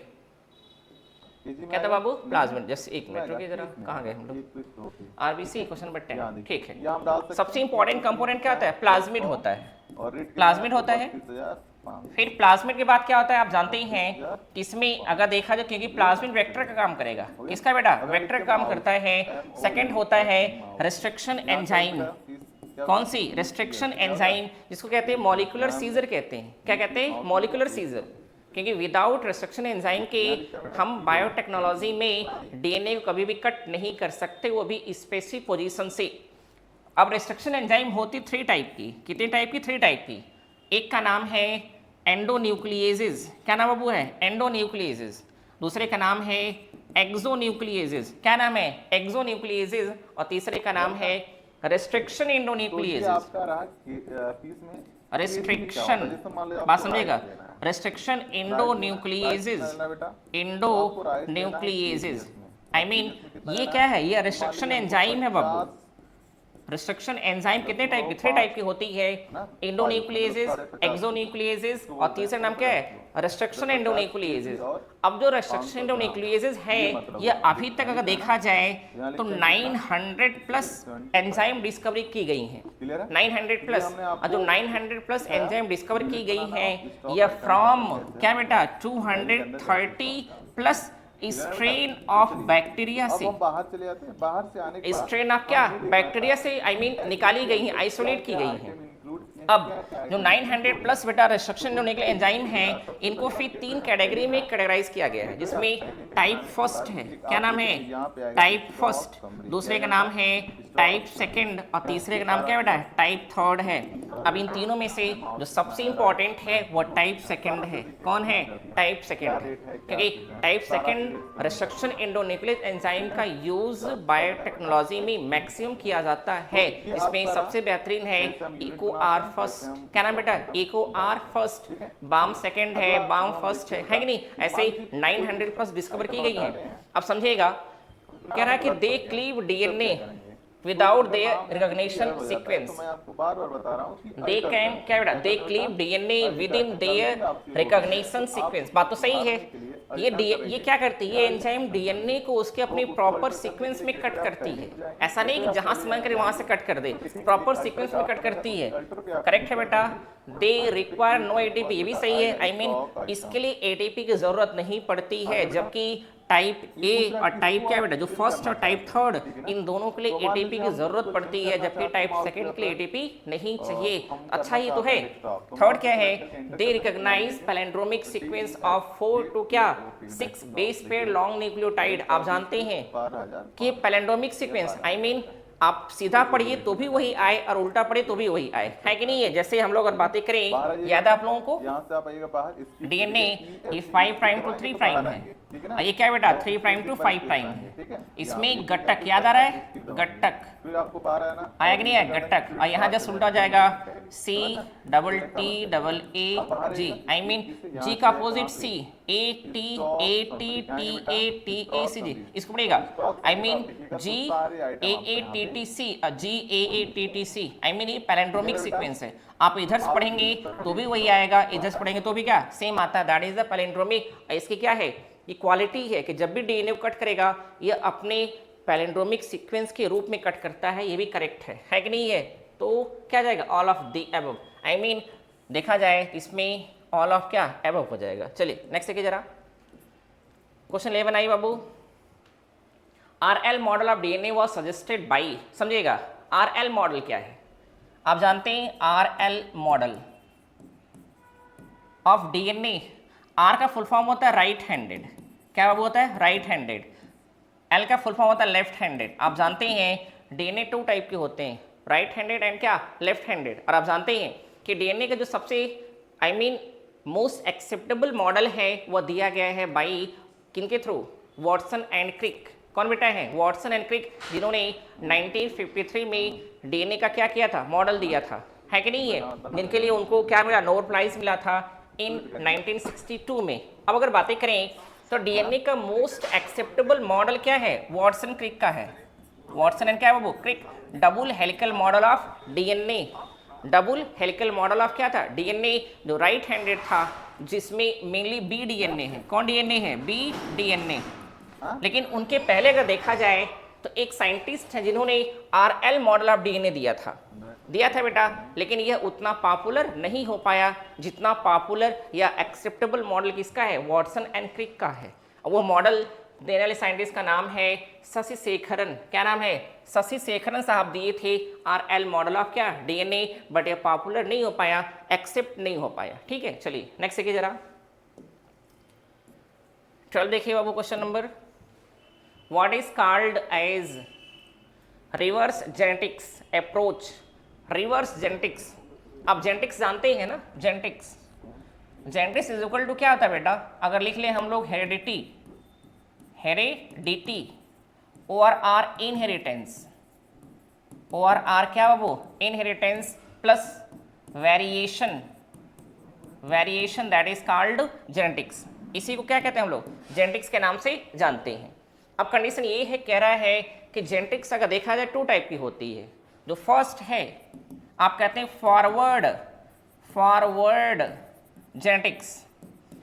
क्या था बाबू? प्लाज्मिड। जस्ट एक मिनट रुकिए जरा, कहाँ गए हम लोग? RBC question number 10। ठीक है, सबसे इंपॉर्टेंट कंपोनेंट क्या होता है? प्लाज्मिड होता है। प्लाज्मिड होता है। फिर प्लाज्मिड के बाद क्या होता है? आप जानते ही हैं कि इसमें अगर देखा जाए, क्योंकि प्लाज्मिड वेक्टर का काम करेगा। किसका बेटा? वेक्टर का काम करता है। सेकंड होता है रेस्ट्रिक्शन एंजाइम। कौन सी? रेस्ट्रिक्शन एंजाइम, जिसको कहते हैं मॉलिक्यूलर सीजर कहते हैं। क्या कहते हैं? Molecular scissor. क्योंकि विदाउट रेस्ट्रिक्शन एंजाइम के हम बायोटेक्नोलॉजी में डीएनए को कभी भी कट नहीं कर सकते, वो भी स्पेसिफिक पोजीशन से। अब रेस्ट्रिक्शन एंजाइम होती 3 टाइप की। कितने टाइप की? 3 टाइप की। एक का नाम है एंडोन्यूक्लिएजेस। क्या नाम बाबू है? एंडोन्यूक्लिएजेस। दूसरे का नाम है एक्सोन्यूक्लिएजेस। क्या नाम है? एक्सोन्यूक्लिएजेस। और तीसरे का नाम है रेस्ट्रिक्शन एंडोन्यूक्लिएजेस। रेस्ट्रिक्शन, बात समझेगा? रेस्ट्रिक्शन एंडोन्यूक्लिएजेस। एंडोन्यूक्लिएजेस आई मीन ये क्या है? ये रेस्ट्रिक्शन एंजाइम है बाबू। रेस्ट्रिक्शन एंजाइम कितने टाइप की? 3 टाइप की होती है। एंडोन्यूक्लिएजेस, एक्सोन्यूक्लिएजेस और तीसरा नाम क्या है? रेस्ट्रिक्शन एंडोन्यूक्लिएजेस। अब जो रेस्ट्रिक्शन एंडोन्यूक्लिएजेस है ये अभी तक अगर देखा जाए तो 900 प्लस एंजाइम डिस्कवरी की गई हैं। 900 प्लस, और जो 900 प्लस एंजाइम डिस्कवर की गई हैं ये फ्रॉम क्या बेटा? 230 प्लस स्ट्रेन ऑफ बैक्टीरिया से। बाहर चले जाते हैं, बाहर से आने के स्ट्रेन ऑफ क्या? बैक्टीरिया से आई मीन निकाली गई हैं, आइसोलेट की गई हैं। अब जो 900 प्लस बेटा रिस्ट्रक्शन जो निकले एंजाइम हैं इनको फिर 3 कैटेगरी में कैटेगराइज किया गया है, जिसमें टाइप फर्स्ट है, क्या नाम है, टाइप फर्स्ट, दूसरे का नाम है टाइप सेकंड और तीसरे का नाम क्या है बेटा, टाइप थर्ड है। अब इन तीनों में से जो सबसे इंपॉर्टेंट है वो टाइप सेकंड है। कौन है, टाइप सेकंड है, क्योंकि type second restriction endonuclease enzyme का यूज बायोटेक्नोलॉजी में मैक्सिमम किया जाता है। इसमें सबसे बेहतरीन है इको आर फर्स्ट, क्या नाम बेटा, Eco R first, Bam second है, बाम फर्स्ट है कि नहीं, ऐसे 900 प्लस डिस्कवर की गई है। अब समझिएगा, कह रहा है कि they cleave DNA without their recognition sequence, मैं आपको बार-बार बता रहा हूं दे कैन, क्या बेटा, they cleave DNA within their recognition sequence. बात तो सही है, ये क्या करती है, ये एंजाइम डीएनए को उसके अपने प्रॉपर सीक्वेंस में कट करती है। ऐसा नहीं कि जहां से मन करे वहां से कट कर दे, प्रॉपर सीक्वेंस में कट करती है। करेक्ट है बेटा, दे रिक्वायर नो एटीपी, ये भी सही है। आई मीन इसके लिए एटीपी की जरूरत नहीं पड़ती है, जबकि टाइप ए और टाइप क्या बेटा, जो फर्स्ट और टाइप थर्ड, इन दोनों के लिए एटीपी की जरूरत पड़ती है, जबकि टाइप सेकंड के लिए एटीपी नहीं चाहिए। अच्छा ही तो है। थर्ड क्या है, they recognize palindromic sequence of 4 to क्या 6 बेस पेयर लॉन्ग न्यूक्लियोटाइड। आप जानते हैं कि पैलिंड्रोमिक सीक्वेंस, आई मीन आप सीधा पढ़िए तो भी वही आए और उल्टा पढ़े तो भी वही आए, है कि नहीं है। जैसे हम लोग अगर बातें करें, याद है आप लोगों को, यहां से आप आइएगा बाहर, डीएनए ये 5 प्राइम टू 3 प्राइम है, और ये क्या बेटा 3 प्राइम टू 5 प्राइम है। इसमें गट्टक याद आ रहा है, गट्टक फिर आपको बाहर आया ना, आया कि नहीं है, गट्टक, और यहाँ जस्ट उल्टा जाएगा C double T double A G, I mean G का opposite C, A T A T T A T A C G, इसको पढ़ेगा, I mean G A A T T C G A A T T C, I mean ये पैलिंड्रोमिक सीक्वेंस है। आप इधर से पढ़ेंगे तो भी वही आएगा, इधर से पढ़ेंगे तो भी क्या सेम आता है, दैट इज द पैलिंड्रोमिक। इसकी क्या है, ये क्वालिटी है कि जब भी डीएनए को कट करेगा ये अपने पैलिंड्रोमिक सीक्वेंस के रूप में कट करता है। ये भी करेक्ट है कि नहीं है। तो क्या जाएगा, all of the above, I mean देखा जाए इसमें ऑल ऑफ क्या अबव हो जाएगा। चलिए नेक्स्ट देखिए जरा, क्वेश्चन 11 आई बाबू, RL model of DNA was suggested by, समझिएगा आरएल मॉडल क्या है, आप जानते हैं RL model of DNA, R का फुल फॉर्म होता है राइट हैंडेड, क्या बाबू होता है, राइट हैंडेड। एल का फुल फॉर्म होता है लेफ्ट हैंडेड। आप जानते हैं डीएनए 2 टाइप के होते हैं, राइट हैंडेड एंड क्या लेफ्ट हैंडेड। और आप जानते हैं कि डीएनए का जो सबसे I mean most acceptable model है वो दिया गया है बाई किनके थ्रू, वॉटसन एंड क्रिक। कौन बेटा है, वॉटसन एंड क्रिक, जिन्होंने 1953 में डीएनए का क्या किया था, मॉडल दिया था, है कि नहीं है, जिनके लिए उनको क्या मिला, नोबेल प्राइज मिला था इन 1962 में। अब अगर बातें करें तो डीएनए का मोस्ट एक्सेप्टेबल मॉडल क्या है, वॉटसन क्रिक का है, वॉटसन एंड क्या है वो Crick, double helical model of DNA, double helical model of क्या था, डीएनए, जो राइट हैंडेड था, जिसमें मेनली बी डीएनए है। कौन डीएनए है, बी डीएनए। लेकिन उनके पहले अगर देखा जाए तो एक साइंटिस्ट है जिन्होंने आरएल मॉडल ऑफ डीएनए दिया था बेटा, लेकिन यह उतना पॉपुलर नहीं हो पाया जितना पॉपुलर या एक्सेप्टेबल मॉडल किसका है, वॉटसन एंड क्रिक का है। और वो मॉडल देने वाले साइंटिस्ट का नाम है शशि शेखरन, क्या नाम है, शशि शेखरन साहब दिए थे आरएल मॉडल ऑफ क्या डीएनए, बट ये पॉपुलर नहीं हो पाया, एक्सेप्ट नहीं हो पाया। ठीक है, चलिए नेक्स्ट देखिए जरा, 12 देखिए बाबू, question number, what is called as reverse genetics approach, reverse genetics. आप जेनेटिक्स जानते हैं ना, genetics, genetics is equal to क्या होता है बेटा, अगर लिख लें हम लोग हेरिडिटी, हेरिडिटी और आर इनहेरिटेंस, और आर क्या वो inheritance plus variation, variation that is called genetics. इसी को क्या कहते हैं हम लोग, जेनेटिक्स के नाम से जानते हैं। अब कंडीशन ये है, कह रहा है कि जेनेटिक्स अगर देखा जाए 2 टाइप की होती है। जो फर्स्ट है आप कहते हैं फॉरवर्ड जेनेटिक्स,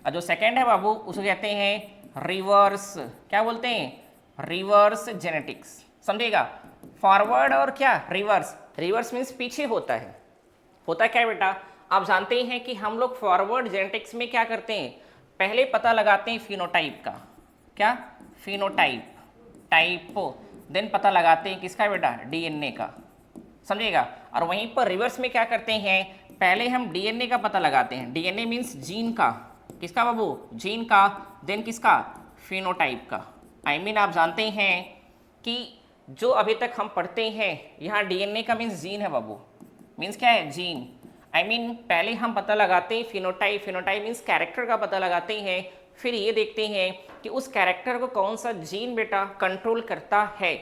और जो सेकेंड है बाबू उसको कहते हैं रिवर्स, क्या बोलते हैं, रिवर्स जेनेटिक्स। समझिएगा, फॉरवर्ड और क्या रिवर्स, रिवर्स मीन्स पीछे होता है, होता क्या है बेटा, आप जानते हैं कि हम लोग फॉरवर्ड जेनेटिक्स में क्या करते हैं, पहले पता लगाते हैं फिनोटाइप का, क्या फिनोटाइप, टाइपो, देन पता लगाते हैं किसका बेटा, डीएनए का, समझिएगा। और वहीं पर रिवर्स में क्या करते हैं, पहले हम डीएनए का पता लगाते हैं। डीएनए मीन्स जीन का, किसका बाबू, जीन का, देन किसका, फिनोटाइप का। आई मीन आप जानते हैं कि जो अभी तक हम पढ़ते हैं यहाँ डीएनए का मीन्स जीन है बाबू, मीन्स क्या है, जीन। आई मीन पहले हम पता लगाते हैं फिनोटाइप, फिनोटाइप मीन्स कैरेक्टर का पता लगाते हैं, फिर ये देखते हैं कि उस कैरेक्टर को कौन सा जीन बेटा कंट्रोल करता है,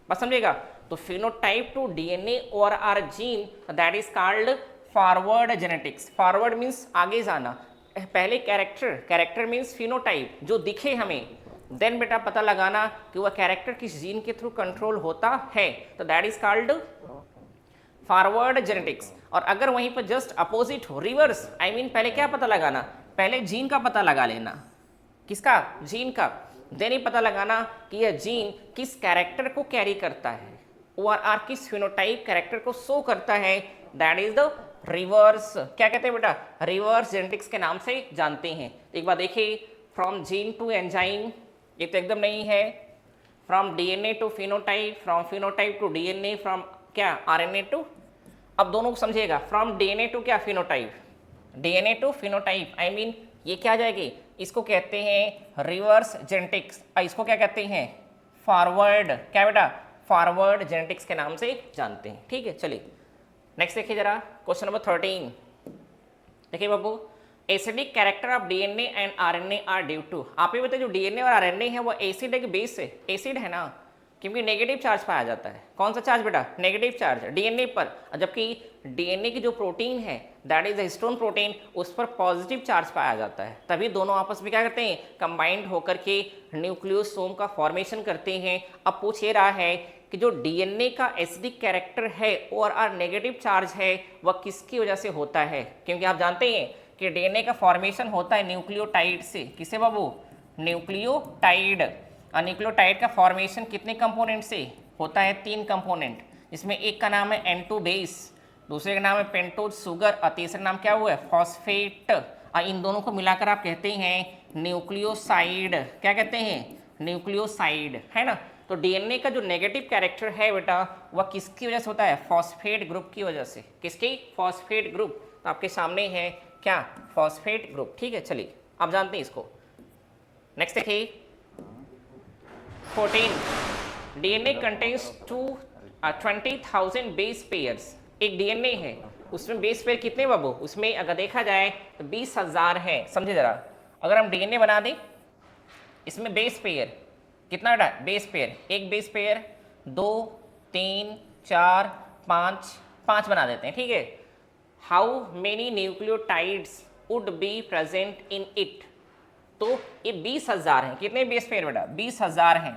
बस समझेगा। तो फिनोटाइप टू डीएनए और or gene, that is called forward genetics. Forward means आगे जाना, पहले कैरेक्टर, कैरेक्टर मीन्स फिनोटाइप जो दिखे हमें, देन बेटा पता लगाना कि वह कैरेक्टर किस जीन के थ्रू कंट्रोल होता है, तो that is called forward genetics. और अगर वहीं पर जस्ट अपोजिट हो, रिवर्स, आई मीन पहले क्या पता लगाना, पहले जीन का पता लगा लेना, किसका, जीन का, देन ही पता लगाना कि यह जीन किस कैरेक्टर को कैरी करता है और आर किस फिनोटाइप कैरेक्टर को शो करता है, दैट इज द रिवर्स, क्या कहते हैं बेटा, रिवर्स जेनेटिक्स के नाम से जानते हैं। एक बार देखिए, फ्रॉम जीन टू एंजाइम, ये तो एकदम नहीं है, from DNA to phenotype, from phenotype to DNA, from क्या, आरएनए टू, अब दोनों को समझिएगा, फ्रॉम डीएनए टू क्या, phenotype, DNA to phenotype, I mean ये क्या आ जाएगी, इसको कहते हैं रिवर्स जेनेटिक्स, इसको क्या कहते हैं, फॉरवर्ड, क्या बेटा, फॉरवर्ड जेनेटिक्स के नाम से जानते हैं। ठीक है, चलिए नेक्स्ट देखिए जरा, क्वेश्चन नंबर 13। देखिए बाबू, acidic character of DNA and RNA are due to, आप ये बताइए जो डीएनए और आरएनए है वो एसिड है कि बेस है, एसिड है ना, क्योंकि नेगेटिव चार्ज पाया जाता है, कौन सा चार्ज बेटा, नेगेटिव चार्ज डीएनए पर, जबकि डीएनए की जो प्रोटीन है दैट इज हिस्टोन प्रोटीन, उस पर पॉजिटिव चार्ज पाया जाता है, तभी दोनों आपस में क्या करते हैं, कंबाइंड होकर के न्यूक्लियोसोम का फॉर्मेशन करते हैं। अब पूछ ये रहा है कि जो डीएनए का एसिडिक कैरेक्टर है और आर नेगेटिव चार्ज है वह किसकी वजह से होता है, क्योंकि आप जानते हैं कि डीएनए का फॉर्मेशन होता है न्यूक्लियोटाइड से, किसे बाबू, न्यूक्लियोटाइड। और न्यूक्लियोटाइड का फॉर्मेशन कितने कंपोनेंट से होता है, 3 कंपोनेंट, जिसमें एक का नाम है N2 बेस, दूसरे का नाम है पेंटोज शुगर और तीसरा नाम क्या हुआ है, फॉस्फेट। और इन दोनों को मिलाकर आप कहते हैं न्यूक्लियोसाइड, क्या कहते हैं, न्यूक्लियोसाइड, है ना। तो डीएनए का जो नेगेटिव कैरेक्टर है बेटा वह किसकी वजह से होता है, फॉस्फेट ग्रुप की वजह से, किसकी, फॉस्फेट ग्रुप। तो आपके सामने है क्या, फॉस्फेट ग्रुप। ठीक है, चलिए आप जानते हैं इसको। नेक्स्ट देखिए 14, डीएनए कंटेन्स 20,000 बेस पेयर्स। एक डीएनए है उसमें बेस पेयर कितने बाबू, उसमें अगर देखा जाए तो 20,000 है। समझे जरा, अगर हम डीएनए बना दें इसमें बेस पेयर कितना बेटा, बेस पेयर, एक बेस पेयर, 2 3 4 5 बना देते हैं। ठीक है, how many nucleotides would be present in it, तो ये 20,000 हैं, कितने बेस पेयर बेटा, 20,000 हैं।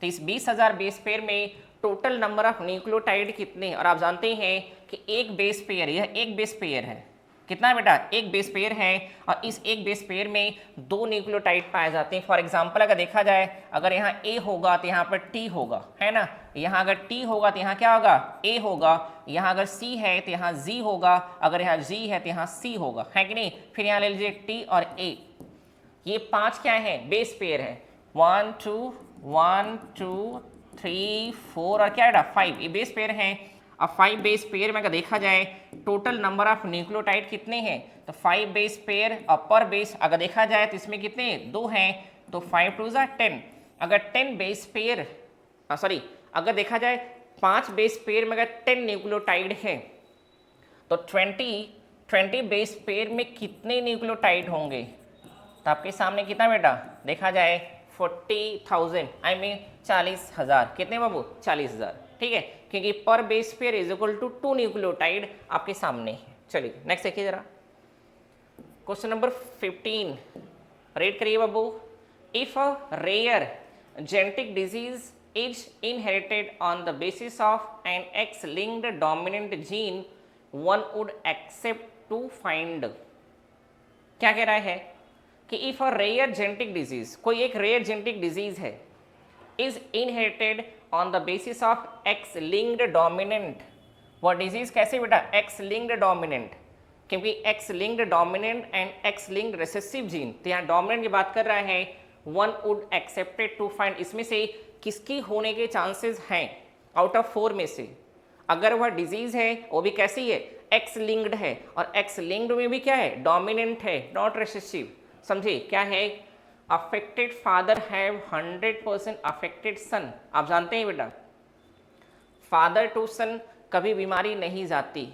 तो इस 20,000 बेस पेयर में टोटल नंबर ऑफ न्यूक्लियोटाइड कितने, और आप जानते हैं कि एक बेस पेयर, यह एक बेस पेयर है, कितना बेटा, एक बेस पेयर है, और इस एक बेस पेयर में 2 न्यूक्लियोटाइड पाए जाते हैं। फॉर एग्जांपल अगर देखा जाए, अगर यहाँ A होगा तो यहाँ पर T होगा, है ना, यहाँ अगर T होगा तो यहाँ क्या होगा, A होगा, यहाँ अगर C है तो यहाँ G होगा, अगर यहाँ G है तो यहाँ C होगा, है कि नहीं। फिर यहाँ ले लीजिए T और A, ये 5 क्या है, बेस पेयर है, 1 2 1 2 3 4 और क्या है 5, ये बेस पेयर हैं। अब 5 बेस पेयर में अगर देखा जाए टोटल नंबर ऑफ न्यूक्लियोटाइड कितने हैं, तो 5 बेस पेयर और पर बेस अगर देखा जाए तो इसमें कितने 2 हैं, तो 5 2 10। अगर 10 बेस पेयर सॉरी अगर देखा जाए 5 बेस पेयर में अगर 10 न्यूक्लियोटाइड हैं तो 20 बेस पेयर में कितने न्यूक्लियोटाइड होंगे, तो आपके सामने कितना बेटा देखा जाए 40,000, आई मीन 40,000, कितने बाबू 40,000। ठीक है, क्योंकि per base pair is equal to 2 nucleotide आपके सामने है। चलिए नेक्स्ट देखिए जरा, क्वेश्चन नंबर 15 रीड करिए बाबू। If a rare genetic disease is inherited on the basis of an X linked dominant gene, one would except to find, क्या कह रहा है कि if a rare genetic disease, कोई एक रेयर जेनेटिक डिजीज है, is inherited on the basis of X linked dominant, वह डिजीज कैसे बेटा, एक्स लिंक्ड डोमिनेंट, क्योंकि X linked dominant and X linked recessive gene, तो यहाँ डोमिनेंट की बात कर रहा है, one would accepted to find, इसमें से किसकी होने के चांसेस हैं आउट ऑफ 4 में से, अगर वह डिजीज है वो भी कैसी है, एक्स लिंक्ड है और एक्स लिंक्ड में भी क्या है, डोमिनेंट है, नॉट रिसेसिव। समझे क्या है, अफेक्टेड फादर हैव 100% अफेक्टेड सन। आप जानते हैं बेटा, फादर टू सन कभी बीमारी नहीं जाती,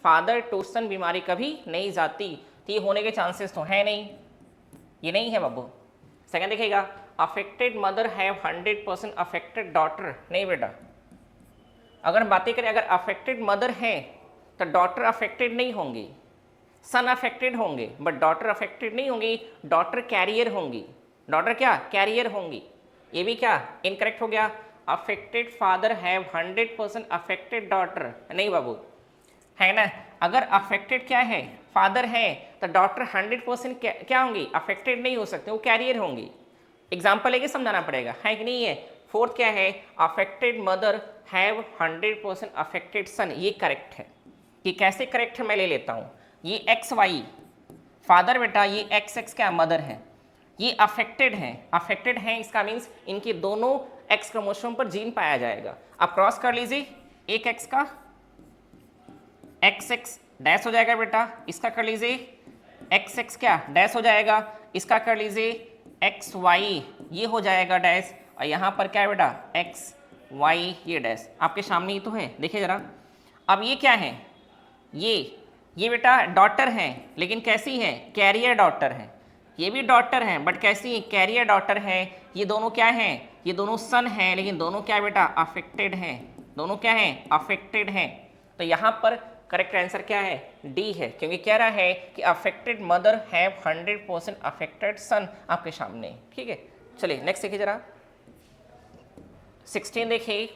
फादर टू सन बीमारी कभी नहीं जाती, तो ये होने के चांसेस तो है नहीं, ये नहीं है बाबू। सेकंड देखिएगा, affected mother have 100% affected daughter, नहीं बेटा। अगर बातें करें, अगर अफेक्टेड मदर है तो डॉटर अफेक्टेड नहीं होंगी, सन अफेक्टेड होंगे बट डॉटर अफेक्टेड नहीं होंगी, डॉटर कैरियर होंगी, डॉटर क्या कैरियर होंगी। ये भी क्या इनकरेक्ट हो गया, affected father have 100% affected daughter, नहीं बाबू, है ना। अगर अफेक्टेड क्या है, फादर है, तो डॉटर 100% क्या होंगी, अफेक्टेड नहीं हो सकते, वो कैरियर होंगी। एग्जाम्पल लेके समझाना पड़ेगा, है कि नहीं है। फोर्थ क्या है, अफेक्टेड मदर हैव 100% अफेक्टेड सन, ये करेक्ट है। कि कैसे करेक्ट है मैं ले लेता हूँ, ये एक्स वाई फादर बेटा, ये एक्स एक्स क्या मदर है, ये अफेक्टेड हैं, इसका मीन्स इनके दोनों एक्स क्रोमोसोम पर जीन पाया जाएगा। आप क्रॉस कर लीजिए, एक एक्स का एक्स एक्स डैश हो जाएगा बेटा, इसका कर लीजिए एक्स एक्स क्या डैश हो जाएगा, इसका कर लीजिए एक्स वाई, ये हो जाएगा डैश, और यहाँ पर क्या है बेटा एक्स वाई ये डैश, आपके सामने ही तो है, देखिए जरा। अब ये क्या है, ये बेटा डॉटर हैं, लेकिन कैसी है, कैरियर डॉटर है। ये भी डॉटर हैं बट कैसी, कैरियर डॉटर है। ये दोनों क्या हैं, ये दोनों सन हैं, लेकिन दोनों क्या बेटा अफेक्टेड हैं, दोनों क्या हैं अफेक्टेड हैं। तो यहाँ पर करेक्ट आंसर क्या है, डी है, क्योंकि कह रहा है कि अफेक्टेड मदर हैव 100% अफेक्टेड सन, आपके सामने। ठीक है, चलिए नेक्स्ट देखिए जरा 16 देखिए,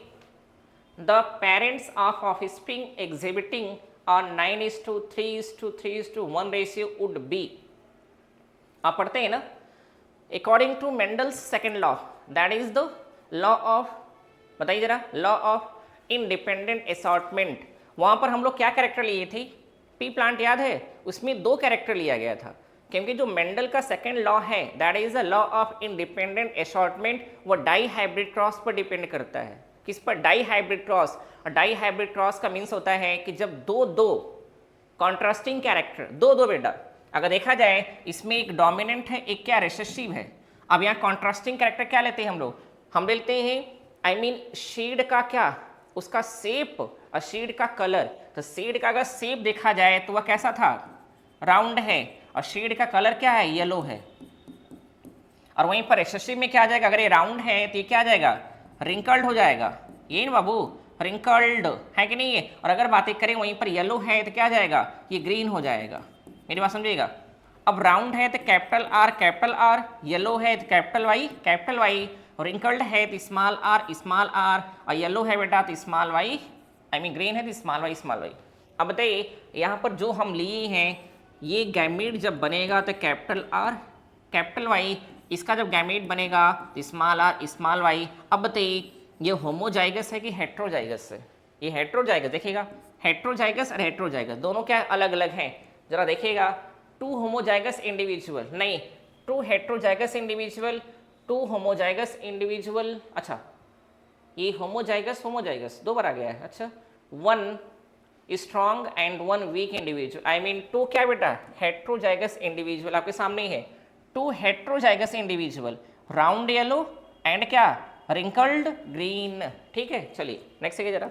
the parents of offspring exhibiting और 9:3:3:1 रेशियो वुड बी। आप पढ़ते हैं ना, according to Mendel's second law, that is the law of, बताइए जरा, लॉ ऑफ इंडिपेंडेंट असॉर्टमेंट। वहाँ पर हम लोग क्या कैरेक्टर लिए थे, पी प्लांट याद है, उसमें 2 कैरेक्टर लिया गया था, क्योंकि जो मेंडल का सेकेंड लॉ है that is the law of independent assortment, वो डाई हाइब्रिड क्रॉस पर डिपेंड करता है। किस पर, डाई हाइब्रिड क्रॉस। और डाई हाइब्रिड क्रॉस का मीन्स होता है कि जब दो कॉन्ट्रास्टिंग कैरेक्टर, दो बेटा, अगर देखा जाए इसमें एक डोमिनेंट है, एक क्या रिसेसिव है। अब यहाँ कॉन्ट्रास्टिंग कैरेक्टर क्या लेते हैं हम लोग, हम लेते हैं आई मीन शेड का क्या, उसका शेप और शेड का कलर। तो शेड का अगर शेप देखा जाए तो वह कैसा था, राउंड है, और शेड का कलर क्या है, येलो है। और वहीं पर रिसेसिव में क्या आ जाएगा, अगर ये राउंड है तो ये क्या आ जाएगा, रिंकल्ड हो जाएगा, ये ना बाबू रिंकल्ड है कि नहीं है। और अगर बातें करें वहीं पर येलो है तो क्या आ जाएगा, ये ग्रीन हो जाएगा। मेरी बात समझिएगा। अब राउंड है तो कैपिटल आर, येलो है तो कैपिटल वाई, रिंकल्ड है तो स्मॉल आर, और येलो है बेटा तो small Y, I mean green है तो स्मॉल वाई। अब बताइए यहाँ पर जो हम लिए हैं, ये गैमीट जब बनेगा तो कैपिटल आर कैपिटल वाई, इसका जब गैमीट बनेगा तो स्मॉल आर स्मॉल वाई। अब बताइए ये होमोजाइगस है कि हेट्रोजाइगस है, ये हेट्रोजाइगस, देखिएगा हेट्रोजाइगस और हेट्रोजाइगस दोनों क्या अलग अलग हैं, जरा देखिएगा। 2 होमोजाइगस इंडिविजुअल नहीं, 2 हेट्रोजाइगस इंडिविजुअल, 2 होमोजाइगस इंडिविजुअल, अच्छा ये होमोजाइगस 2 बार आ गया है। अच्छा 1 strong and 1 weak individual, I mean 2 क्या बेटा हेट्रोजाइगस इंडिविजुअल, आपके सामने ही है 2 heterozygous individual, round yellow and क्या रिंकल्ड ग्रीन। ठीक है, चलिए नेक्स्ट देखिए जरा,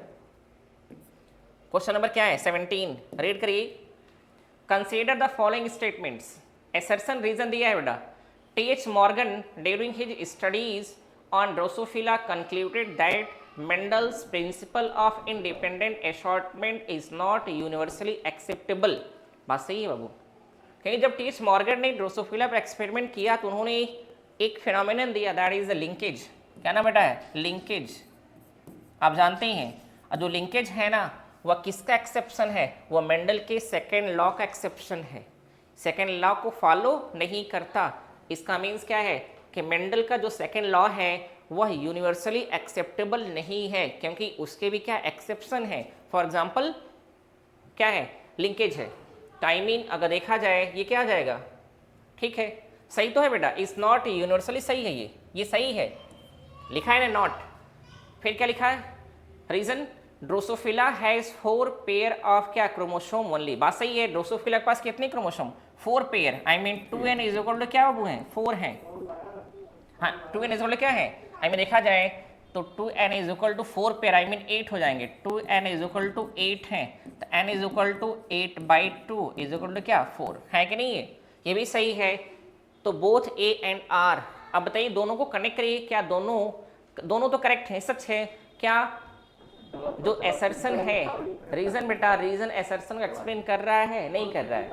क्वेश्चन नंबर क्या है 17, रीड करिए। Consider the following statements, assertion reason दिया है बेटा। T.H. Morgan during his studies on Drosophila concluded that Mendel's principle of independent assortment is not universally acceptable। बात सही है बाबू, क्योंकि जब टी एच मॉर्गन ने ड्रोसोफिला पर एक्सपेरिमेंट किया तो उन्होंने एक फिनोमिनन दिया, दैट इज द लिंकेज। क्या नाम बेटा है, लिंकेज, आप जानते हैं। और जो लिंकेज है ना वह किसका एक्सेप्शन है, वह मेंडल के सेकेंड लॉ का एक्सेप्शन है, सेकेंड लॉ को फॉलो नहीं करता। इसका मीन्स क्या है कि मेंडल का जो सेकेंड लॉ है वह यूनिवर्सली एक्सेप्टेबल नहीं है, क्योंकि उसके भी क्या एक्सेप्शन है। फॉर एग्जांपल क्या है, लिंकेज है, टाइमिंग अगर देखा जाए ये क्या आ जाएगा, ठीक है सही तो है बेटा, इज नॉट यूनिवर्सली, सही है, ये सही है, लिखा है ना नॉट, फिर क्या लिखा है reason, Drosophila has 4 pair of क्या क्रोमोसोम ओनली। बात सही है, ड्रोसोफिला के पास कितने chromosome? 4 pair. I mean 2n is equal to क्या बाबू हैं? 4 हैं। हाँ 2n इज इक्वल टू क्या है? आई मीन देखा जाए तो 2n is equal to 4 pair, I mean 8 हो जाएंगे। 2n इज इक्वल टू 8 हैं, तो n is equal to 8/2 is equal to क्या? 4 है कि नहीं? ये भी सही है। तो बोथ A एंड R। अब बताइए दोनों को कनेक्ट करिए, क्या दोनों तो करेक्ट है, सच है क्या? जो एसर्शन है, रीजन बेटा, रीजन एसर्शन को एक्सप्लेन कर रहा है, नहीं कर रहा है?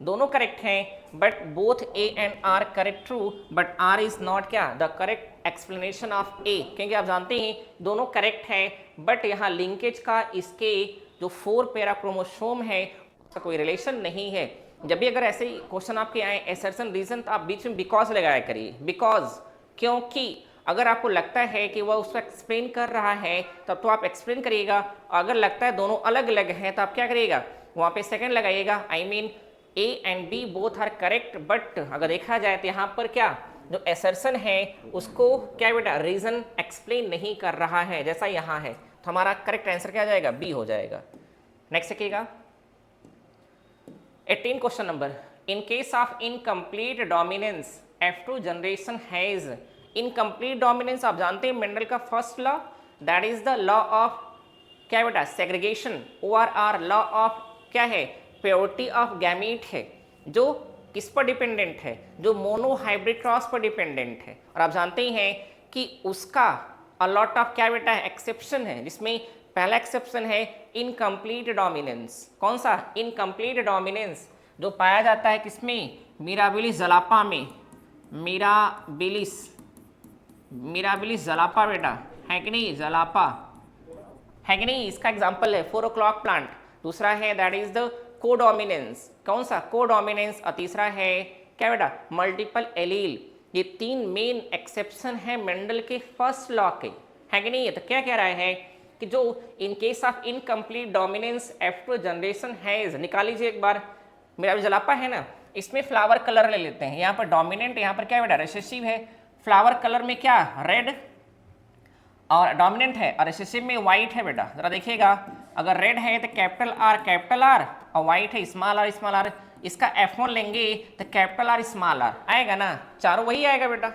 दोनों करेक्ट हैं, but both A and R correct true, but R is not क्या? The correct explanation of A, क्योंकि आप जानते हैं दोनों करेक्ट हैं, बट यहाँ लिंकेज का इसके जो 4 पेरा क्रोमोसोम है उसका कोई रिलेशन नहीं है। जब भी अगर ऐसे क्वेश्चन आपके आए एसर्शन रीजन, तो आप बीच में बिकॉज लगाया करिए। बिकॉज, क्योंकि अगर आपको लगता है कि वह उसको एक्सप्लेन कर रहा है तब तो आप एक्सप्लेन करिएगा, अगर लगता है दोनों अलग अलग हैं तो आप क्या करिएगा? वहाँ पे सेकंड लगाइएगा। I mean A and B both are correct, but अगर देखा जाए तो यहाँ पर क्या जो एसर्शन है उसको क्या बेटा रीजन एक्सप्लेन नहीं कर रहा है, जैसा यहाँ है। तो हमारा करेक्ट आंसर क्या जाएगा? B हो जाएगा। नेक्स्ट देखिएगा 18 question number. In case of incomplete dominance F2 generation has incomplete dominance. आप जानते हैं मेंडल का first law, that is the law of क्या बेटा? सेग्रीगेशन। ORR लॉ ऑफ क्या है? प्योरिटी ऑफ गैमीट है, जो किस पर डिपेंडेंट है? जो मोनो हाइब्रिड क्रॉस पर डिपेंडेंट है। और आप जानते ही हैं कि उसका अलॉट ऑफ क्या बेटा है? एक्सेप्शन है, जिसमें पहला एक्सेप्शन है इनकम्प्लीट डोमिनेंस। कौन सा? इनकम्प्लीट डोमिनेंस जो पाया जाता है किसमें? मिराबिलिस जलापा में। मिराबिलिस जलापा बेटा, है कि नहीं? जलापा है कि नहीं? इसका एग्जाम्पल है 4 o'clock प्लांट। दूसरा है दैट इज द कोडोमिनेंस। कौन सा? कोडोमिनेंस। और तीसरा है क्या बेटा? Multiple allele. ये 3 मेन एक्सेप्शन है मेंडल के फर्स्ट लॉ के, है कि नहीं? तो क्या कह रहा है कि जो in case of incomplete dominance F2 generation has, निकाल लीजिए एक बार। मेरा भी जलापा है ना, इसमें फ्लावर कलर ले लेते हैं। यहाँ पर डोमिनेंट, यहाँ पर क्या बेटा? रिसेसिव है। फ्लावर कलर में क्या? रेड और डोमिनेंट है, और रिसेसिव में वाइट है बेटा। जरा देखिएगा, अगर रेड है तो कैपिटल R और वाइट है स्मॉल r। इसका F1 लेंगे तो कैपिटल R स्मॉल r आएगा ना? चारों वही आएगा बेटा।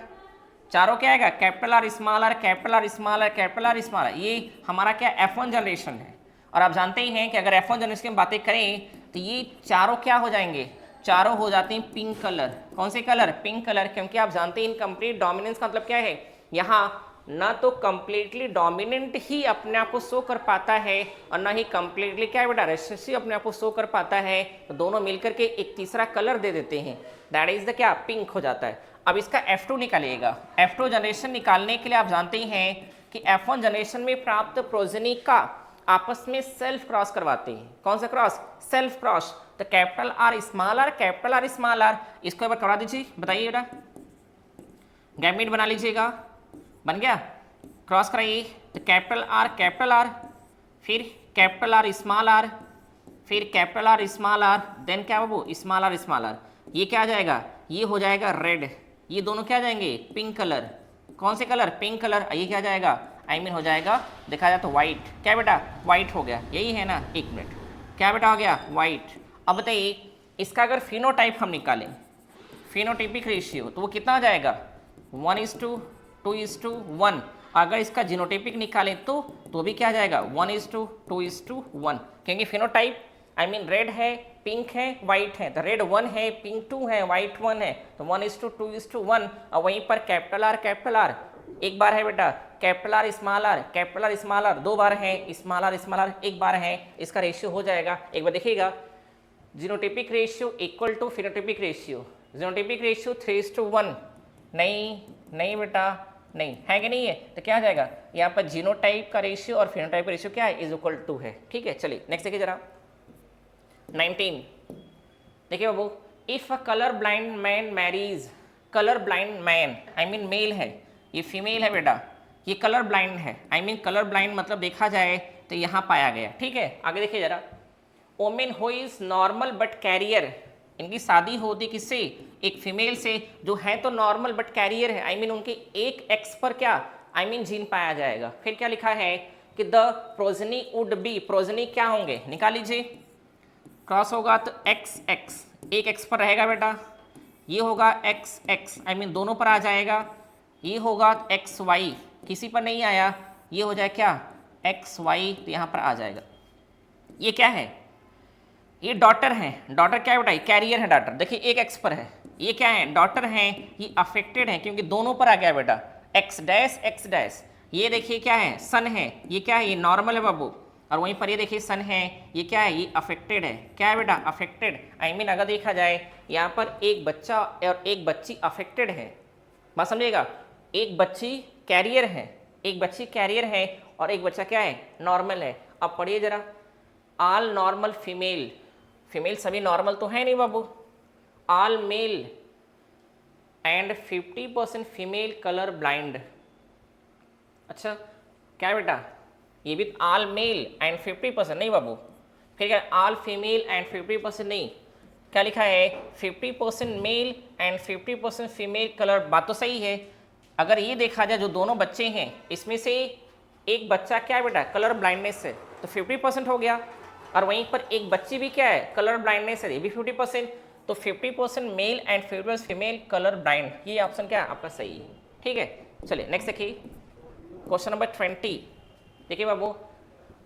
चारों क्या आएगा? Capital R small r, capital R small r, capital R small r। ये हमारा क्या? F1 जनरेशन है। और आप जानते ही हैं कि अगर F1 जनरेशन की बातें करें तो ये चारों क्या हो जाएंगे? चारों हो जाते हैं पिंक कलर। कौन से कलर? Pink colour. क्योंकि आप जानते हैं इनकम्प्लीट डोमिनेंस का मतलब क्या है? यहाँ ना तो कंप्लीटली डोमिनेंट ही अपने आप को शो कर पाता है और ना ही कंप्लीटली क्या है बेटा? रिसेसिव अपने आप को शो कर पाता है। तो दोनों मिलकर के एक तीसरा कलर दे देते हैं, दैट इज द क्या? पिंक हो जाता है। अब इसका F2 निकालिएगा। F2 जनरेशन निकालने के लिए आप जानते हैं कि F1 जनरेशन में प्राप्त प्रोजेनी का आपस में सेल्फ क्रॉस करवाते हैं। कौन सा क्रॉस? Self cross. तो capital R small r, capital R small r, इसको एक बार करवा दीजिए। बताइए बेटा, गैमीट बना लीजिएगा। बन गया? क्रॉस कराइए तो कैपिटल R, फिर कैपिटल R स्मॉल r, फिर capital R small r, then क्या बाबू? Small r। ये क्या आ जाएगा? ये हो जाएगा रेड। ये दोनों क्या जाएंगे? Pink colour. कौन से कलर? Pink colour. ये क्या जाएगा? आई मीन हो जाएगा, देखा जाए तो वाइट। क्या बेटा? वाइट हो गया। यही है ना? एक मिनट, क्या बेटा हो गया? वाइट। अब बताइए इसका अगर फिनोटाइप हम निकालें, फिनोटाइपिक रेशियो, तो वो कितना आ जाएगा? 1:2:1। अगर इसका जीनोटाइपिक निकालें तो भी क्या जाएगा? 1:2:1। क्योंकि फिनोटाइप आई मीन रेड है, पिंक है, वाइट है। तो रेड 1 है, पिंक 2 है, वाइट 1 है, तो 1:2:1। और वहीं पर कैपिटल R एक बार है बेटा, कैपिटल R स्मॉल r 2 बार है, स्मॉल r एक बार है। इसका रेशियो हो जाएगा, एक बार देखिएगा, genotypic ratio equal to phenotypic ratio. Genotypic ratio 3:1। नहीं बेटा, नहीं है कि नहीं है? तो क्या आ जाएगा? यहाँ पर जीनोटाइप का रेशियो और फिनोटाइप का रेशियो क्या है? इज इक्वल टू है। ठीक है, चलिए नेक्स्ट देखिए जरा 19। देखिए बाबू, if a colour blind man marries, colour blind man I mean male है, ये फीमेल है बेटा, ये कलर ब्लाइंड है। आई मीन कलर ब्लाइंड मतलब देखा जाए तो यहाँ पाया गया। ठीक है, आगे देखिए जरा, women who is normal but carrier, इनकी शादी होती किससे? एक फीमेल से, जो है तो नॉर्मल बट कैरियर है। आई मीन उनके एक एक्स पर क्या? आई मीन जीन पाया जाएगा। फिर क्या लिखा है? कि the progeny would be, progeny क्या होंगे निकाल लीजिए, क्रॉस होगा तो एक्स एक्स, एक एक्स पर रहेगा बेटा, ये होगा एक्स एक्स आई मीन दोनों पर आ जाएगा, ये होगा एक्स वाई, किसी पर नहीं आया, ये हो जाए क्या एक्स वाई, तो यहाँ पर आ जाएगा। ये क्या है, ये डॉटर है, डॉटर क्या है बेटा, कैरियर है डॉटर, देखिए एक एक्स पर है, ये क्या है डॉटर है, ये अफेक्टेड है क्योंकि दोनों पर आ गया बेटा, एक्स डैश, ये देखिए क्या है सन है, ये क्या है, ये नॉर्मल है बाबू, और वहीं पर ये देखिए सन है, ये क्या है, ये अफेक्टेड है, क्या है बेटा अफेक्टेड, आई मीन अगर देखा जाए यहाँ पर एक बच्चा और एक बच्ची अफेक्टेड है, बात समझिएगा, एक बच्ची कैरियर है, एक बच्ची कैरियर है और एक बच्चा क्या है नॉर्मल है। अब पढ़िए जरा, ऑल नॉर्मल फीमेल, फीमेल सभी नॉर्मल तो है नहीं बाबू, all male and 50% female colour blind. अच्छा क्या बेटा, ये भी ऑल मेल एंड 50% नहीं बाबू, फिर क्या ऑल फीमेल एंड 50% नहीं, क्या लिखा है 50% मेल एंड 50% फीमेल कलर, बात तो सही है। अगर ये देखा जाए जो दोनों बच्चे हैं इसमें से एक बच्चा क्या है बेटा कलर ब्लाइंडनेस है तो 50% हो गया, और वहीं पर एक बच्ची भी क्या है कलर ब्लाइंडनेस है, ये भी 50%, तो 50% mail and 50% female colour blind, ये ऑप्शन क्या है आपका सही है। ठीक है, चलिए नेक्स्ट देखिए क्वेश्चन नंबर 20। देखिए बाबू,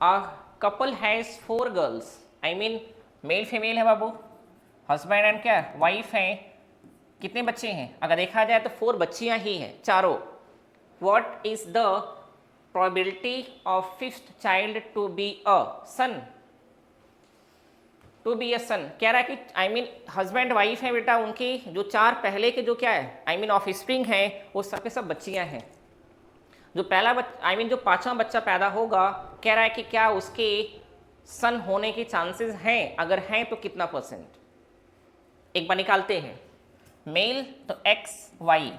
a couple has 4 girls, I mean male female है बाबू, हस्बैंड एंड क्या वाइफ है, कितने बच्चे हैं, अगर देखा जाए तो 4 बच्चियां ही हैं चारों। What is the probability of 5th child to be a son, to be a son, कह रहा है कि आई मीन हस्बैंड वाइफ है बेटा, उनकी जो 4 पहले के जो क्या है आई मीन ऑफ स्प्रिंग है वो सब के सब बच्चियां हैं, जो पहला आई मीन जो 5वां बच्चा पैदा होगा कह रहा है कि क्या उसके सन होने के चांसेस हैं, अगर हैं तो कितना %, एक बार निकालते हैं, मेल तो एक्स वाई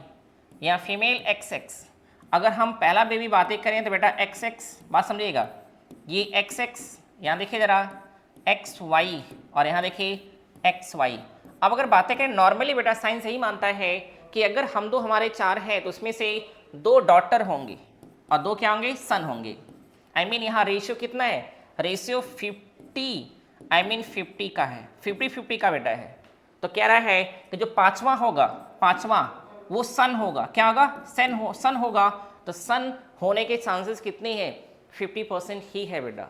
या फीमेल एक्स एक्स, अगर हम पहला बेबी बातें करें तो बेटा एक्स एक्स, बात समझिएगा, ये एक्स एक्स, यहाँ देखिए ज़रा एक्स वाई और यहाँ देखिए एक्स वाई। अब अगर बातें करें नॉर्मली बेटा साइंस यही मानता है कि अगर हम दो हमारे 4 हैं तो उसमें से 2 डॉटर होंगी और 2 क्या होंगे सन होंगे, आई मीन यहाँ रेशियो कितना है, रेशियो 50 आई मीन 50 का है, 50-50 का बेटा है, तो कह रहा है कि जो 5वां होगा, 5वां वो सन होगा, क्या होगा सन होगा, तो सन होने के चांसेस कितने हैं 50% ही है बेटा।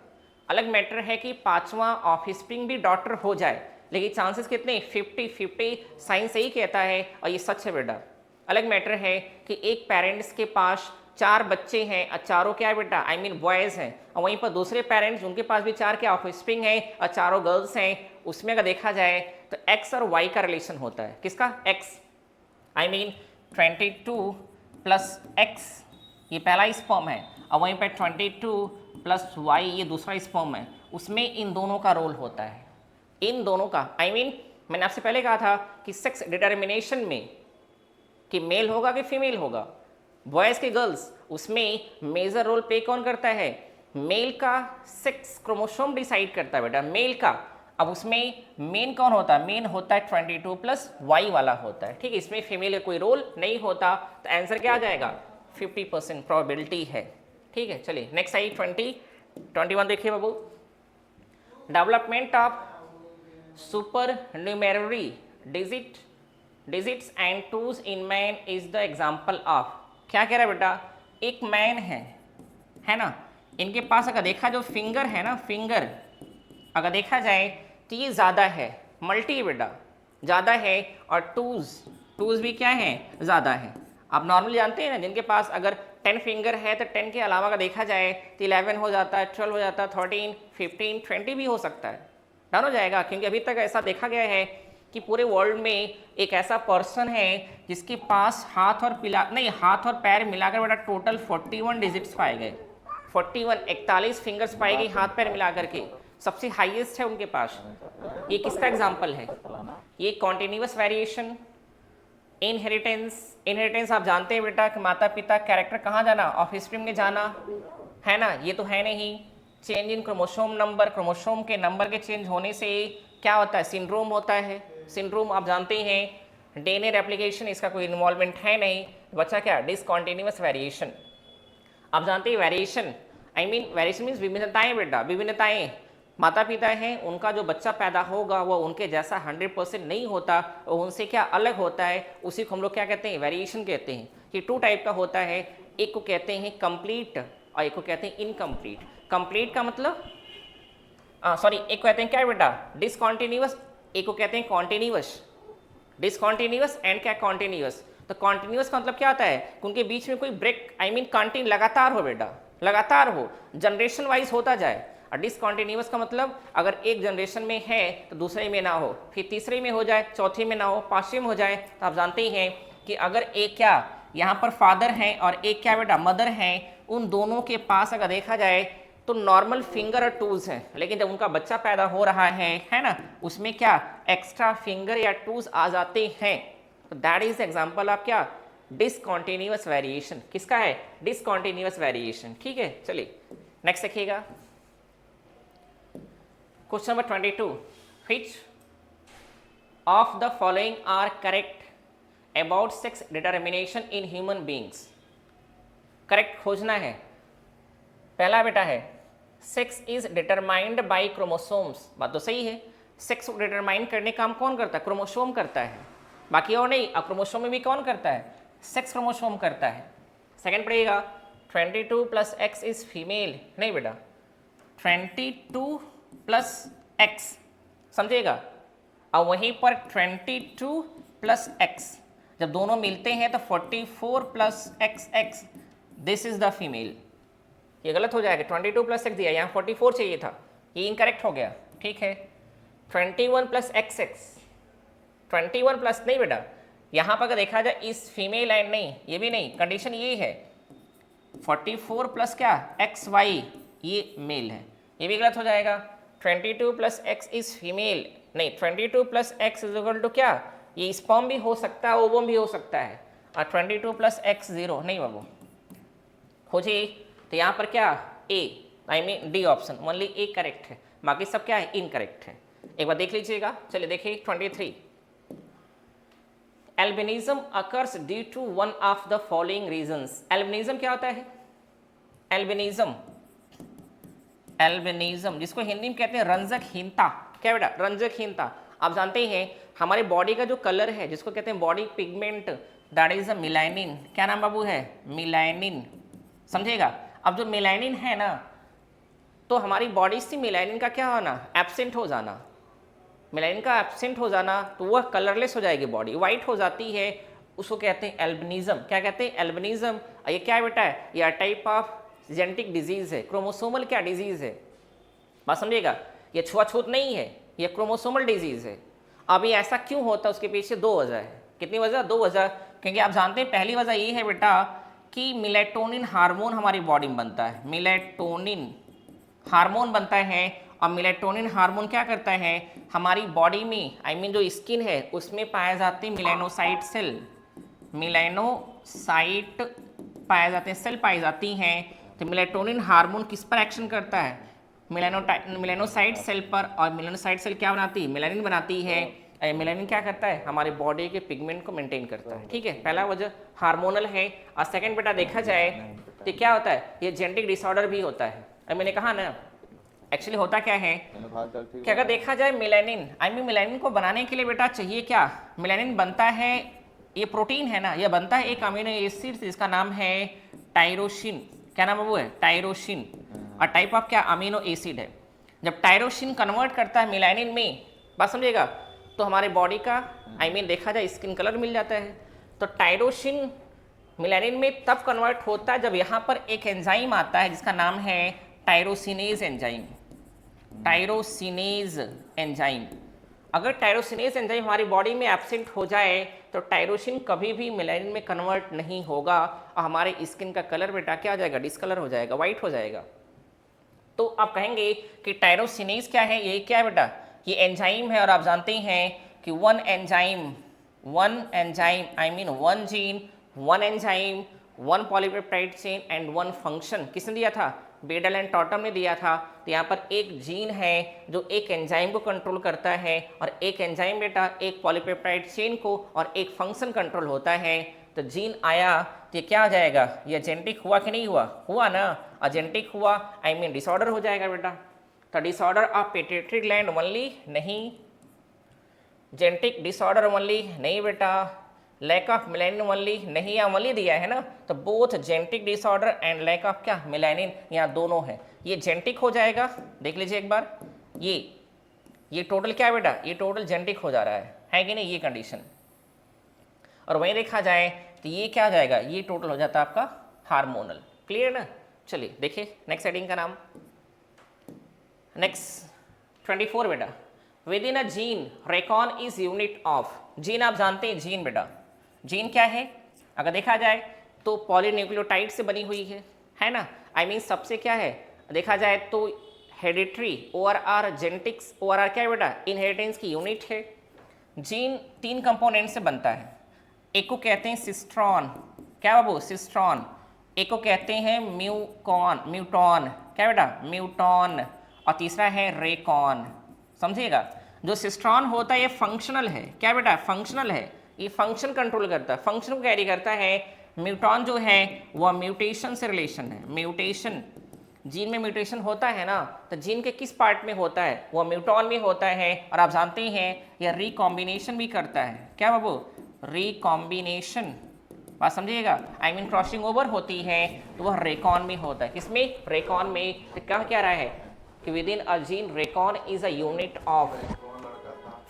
अलग मैटर है कि 5वां ऑफस्प्रिंग भी डॉटर हो जाए, लेकिन चांसेस कितने 50-50 साइंस यही कहता है और ये सच है बेटा। अलग मैटर है कि एक पेरेंट्स के पास 4 बच्चे हैं और चारों क्या है बेटा आई मीन बॉयज़ हैं, और वहीं पर दूसरे पेरेंट्स उनके पास भी 4 क्या ऑफस्प्रिंग है और चारों गर्ल्स हैं, उसमें अगर देखा जाए तो एक्स और वाई का रिलेशन होता है, किसका x I mean 22 plus x ये पहला स्पर्म है, और वहीं पर 22 प्लस वाई ये दूसरा स्पर्म है, उसमें इन दोनों का रोल होता है, इन दोनों का आई मीन मैंने आपसे पहले कहा था कि सेक्स डिटर्मिनेशन में कि मेल होगा कि फीमेल होगा, बॉयज़ के गर्ल्स, उसमें मेजर रोल प्ले कौन करता है, मेल का सेक्स क्रोमोसोम डिसाइड करता है बेटा, मेल का। अब उसमें मेन कौन होता है, मेन होता है 22 प्लस वाई वाला होता है, ठीक है, इसमें फीमेल का कोई रोल नहीं होता, तो आंसर क्या आ जाएगा 50% प्रोबेबिलिटी है। ठीक है, चलिए नेक्स्ट आई 21 देखिए बाबू, development of supernumerary digits and toes in man is the example of, क्या कह रहा है बेटा, एक मैन है ना, इनके पास अगर देखा जो फिंगर है ना, फिंगर अगर देखा जाए तो ये ज़्यादा है, मल्टी बेटा ज़्यादा है, और टूज भी क्या है ज़्यादा है। आप नॉर्मली जानते हैं ना, जिनके पास अगर 10 फिंगर है तो 10 के अलावा अगर देखा जाए तो 11 हो जाता है, 12 हो जाता है, 13, 15, 20 भी हो सकता है, डन हो जाएगा, क्योंकि अभी तक ऐसा देखा गया है कि पूरे वर्ल्ड में एक ऐसा पर्सन है जिसके पास हाथ और पैर मिलाकर बेटा टोटल 41 डिजिट्स पाए गए, 41 फिंगर्स पाए गए हाथ पैर मिलाकर के, सबसे हाईएस्ट है उनके पास। ये किसका एग्जाम्पल है, ये कॉन्टिन्यूअस वेरिएशन, इनहेरिटेंस आप जानते हैं बेटा कि माता पिता कैरेक्टर कहाँ जाना, ऑफस्प्रिंग में जाना है ना, ये तो है नहीं। Change in chromosome number, chromosome के नंबर के चेंज होने से क्या होता है, सिंड्रोम होता है, सिंड्रोम आप जानते हैं, डीएनए रेप्लिकेशन इसका कोई इन्वॉल्वमेंट है नहीं, बच्चा क्या डिसकॉन्टिन्यूअस वेरिएशन। आप जानते हैं variation I mean variation means विभिन्नताएं बेटा, विभिन्नताएं। माता पिता हैं, उनका जो बच्चा पैदा होगा वो उनके जैसा 100% नहीं होता, और उनसे क्या अलग होता है, उसी को हम लोग क्या कहते हैं, वेरिएशन कहते हैं। ये 2 टाइप का होता है, एक को कहते हैं कंप्लीट और एक को कहते हैं इनकम्प्लीट। कंप्लीट का मतलब सॉरी, एक को कहते हैं क्या बेटा, डिसकॉन्टिन्यूअस, एक को कहते हैं कॉन्टिन्यूअस। डिसकॉन्टिन्यूअस एंड क्या, कॉन्टिन्यूअस। तो कॉन्टिन्यूअस का मतलब क्या होता है कि उनके बीच में कोई ब्रेक, आई मीन कंटिन्यू, लगातार हो बेटा, लगातार हो, जनरेशन वाइज होता जाए। और डिसकॉन्टिन्यूअस का मतलब अगर एक जनरेशन में है तो दूसरे में ना हो, फिर तीसरे में हो जाए, चौथे में ना हो, पांचवें में हो जाए। तो आप जानते ही हैं कि अगर एक क्या यहाँ पर फादर हैं और एक क्या बेटा मदर हैं, उन दोनों के पास अगर देखा जाए तो नॉर्मल फिंगर और टूल्स हैं, लेकिन जब उनका बच्चा पैदा हो रहा है ना, उसमें क्या एक्स्ट्रा फिंगर या टूल्स आ जाते हैं। तो दैट इज एग्जांपल ऑफ क्या, डिसकॉन्टिन्यूअस वेरिएशन। किसका है, डिसकॉन्टिन्यूअस वेरिएशन। ठीक है, चलिए नेक्स्ट देखिएगा। Question number 22, which of the following are correct about sex determination in human beings? Correct खोजना है। पहला बेटा है sex is determined by chromosomes. बात तो सही है, सेक्स को डिटरमाइन करने का काम कौन करता है, क्रोमोसोम करता है, बाकी और नहीं। अब क्रोमोसोम में भी कौन करता है, सेक्स क्रोमोसोम करता है। सेकंड पढ़िएगा 22 + x इज फीमेल। नहीं बेटा, 22 + x समझिएगा, और वहीं पर 22 + x जब दोनों मिलते हैं तो 44 + x, this is the female. ये गलत हो जाएगा, 22 + x दिया, यहाँ 44 चाहिए था, ये इनकरेक्ट हो गया। ठीक है, 21 + x, 21 प्लस नहीं बेटा, यहाँ पर अगर देखा जाए इस फीमेल एंड नहीं, ये भी नहीं, कंडीशन ये है 44 + क्या xy, ये मेल है, ये भी गलत हो जाएगा। 22 + x इज फीमेल, नहीं 22 + x = क्या, ये स्पर्म भी हो सकता है, ओवम भी हो सकता है, और 22 + x 0 नहीं बाबू। खोजिए, तो यहाँ पर क्या A, I mean D option, only A correct है, बाकी सब क्या है, इनकरेक्ट है। एक बार देख लीजिएगा। चलिए देखिए 23, albinism occurs due to one of the following reasons. Albinism क्या होता है, एल्बिनिज्म, एल्बिनिज्म जिसको हिंदी में कहते हैं रंजकहीनता। क्या बेटा, रंजकहीनता। आप जानते हैं हमारे बॉडी का जो कलर है, जिसको कहते हैं body pigment, that is a melanin. क्या नाम बाबू है, मिलानिन, समझेगा। अब जो मिलानिन है ना, तो हमारी बॉडी से मिलानिन का क्या होना, एब्सेंट हो जाना। मिलानिन का एब्सेंट हो जाना तो वह कलरलेस हो जाएगी, बॉडी वाइट हो जाती है, उसको कहते हैं एल्बिनिज्म। क्या कहते हैं, एल्बिनिज्म। ये क्या बेटा है, यह टाइप ऑफ जेनेटिक डिजीज है, क्रोमोसोमल क्या डिजीज है, बात समझिएगा। ये छुआछूत नहीं है, ये क्रोमोसोमल डिजीज है। अब ये ऐसा क्यों होता है, उसके पीछे 2 वजह है। कितनी वजह, 2 वजह। क्योंकि आप जानते हैं पहली वजह ये है बेटा कि मेलेटोनिन हार्मोन हमारी बॉडी में बनता है, मेलेटोनिन हार्मोन बनता है, और मेलेटोनिन हार्मोन क्या करता है हमारी बॉडी में, आई मीन जो स्किन है उसमें पाए जाते हैं मेलानोसाइट सेल, मेलानोसाइट पाए जाते हैं, सेल पाई जाती हैं। तो मेलेटोनिन हार्मोन किस पर एक्शन करता है, मेलानोसाइट सेल पर, और मेलानोसाइट सेल क्या बनाती है, मेलानिन बनाती है। मेलानिन क्या करता है, हमारे बॉडी के पिगमेंट को मेंटेन करता है। ठीक है, पहला वजह हार्मोनल है। और सेकंड बेटा देखा जाए तो क्या होता है, ये जेनेटिक डिसऑर्डर भी होता है। अब मैंने कहा ना, एक्चुअली होता क्या है कि अगर देखा जाए मेलानिन, आई मीन मेलानिन को बनाने के लिए बेटा चाहिए क्या, मेलानिन बनता है, ये प्रोटीन है ना, ये बनता है एक अमीनो एसिड जिसका नाम है टायरोसिन। क्या नाम है वो है, टायरोसिन, और टाइप ऑफ क्या, अमीनो एसिड है। जब टायरोसिन कन्वर्ट करता है मेलानिन में, बात समझिएगा, तो हमारे बॉडी का आई मीन देखा जाए स्किन कलर मिल जाता है। तो टायरोसिन मेलानिन में तब कन्वर्ट होता है जब यहाँ पर एक एंजाइम आता है जिसका नाम है टायरोसिनेज एंजाइम, टायरोसिनेज एंजाइम। अगर टायरोसिनेज एंजाइम हमारी बॉडी में एब्सेंट हो जाए तो टायरोसिन कभी भी मेलानिन में कन्वर्ट नहीं होगा, और हमारे स्किन का कलर बेटा क्या हो जाएगा, डिस्कलर हो जाएगा, वाइट हो जाएगा। तो आप कहेंगे कि टायरोसिनेज क्या है, ये क्या है बेटा, ये एंजाइम है। और आप जानते हैं कि one enzyme I mean one gene, one enzyme, one polypeptide chain and one function किसने दिया था, बेडल एंड टॉटम ने दिया था। तो यहाँ पर एक जीन है जो एक एंजाइम को कंट्रोल करता है, और एक एंजाइम बेटा एक पॉलीपेप्टाइड चेन को, और एक फंक्शन कंट्रोल होता है। तो जीन आया तो ये क्या हो जाएगा, ये जेनेटिक हुआ कि नहीं हुआ, हुआ ना। और जेनेटिक हुआ आई मीन डिसऑर्डर हो जाएगा बेटा। तो disorder of pituitary gland only नहीं, जेनेटिक डिसऑर्डर ओनली नहीं बेटा, लैक ऑफ मेलानिन ओनली नहीं, या ओनली दिया है ना, तो both genetic disorder and lack of क्या मेलानिन, यहाँ दोनों है। ये जेनेटिक हो जाएगा, देख लीजिए एक बार, ये टोटल क्या है बेटा, ये टोटल जेनेटिक हो जा रहा है कि नहीं, ये कंडीशन। और वहीं देखा जाए तो ये क्या आ जाएगा, ये टोटल हो जाता है आपका हार्मोनल। क्लियर ना। चलिए देखिए नेक्स्ट हेडिंग का नाम, नेक्स्ट 24 बेटा, with in a gene Recon is unit of, gene आप जानते हैं जीन बेटा, जीन क्या है, अगर देखा जाए तो पॉलीन्यूक्लियोटाइड से बनी हुई है ना, आई मीन सबसे क्या है, देखा जाए तो हेरिडिटरी ORR जेनेटिक्स, ORR क्या है बेटा, इनहेरिटेंस की यूनिट है। जीन 3 कंपोनेंट से बनता है, एक को कहते हैं सिस्ट्रॉन, क्या बाबू सिस्ट्रॉन, एक को कहते हैं म्यूटॉन, क्या बेटा म्यूटॉन, और तीसरा है रेकॉन। समझिएगा, जो सिस्ट्रॉन होता है ये फंक्शनल है, क्या बेटा फंक्शनल है, ये फंक्शन कंट्रोल करता है, फंक्शन को कैरी करता है। म्यूटॉन जो है वह म्यूटेशन से रिलेशन है, म्यूटेशन, जीन में म्यूटेशन होता है ना, तो जीन के किस पार्ट में होता है, वह म्यूटॉन में होता है। और आप जानते हैं यह रिकॉम्बिनेशन भी करता है, क्या बाबू रिकॉम्बिनेशन, बात समझिएगा, आई मीन क्रॉसिंग ओवर होती है तो वह रेकॉन में होता है, किसमें रेकॉन में। तो कह क्या रहा है कि with in a gene Recon is a unit of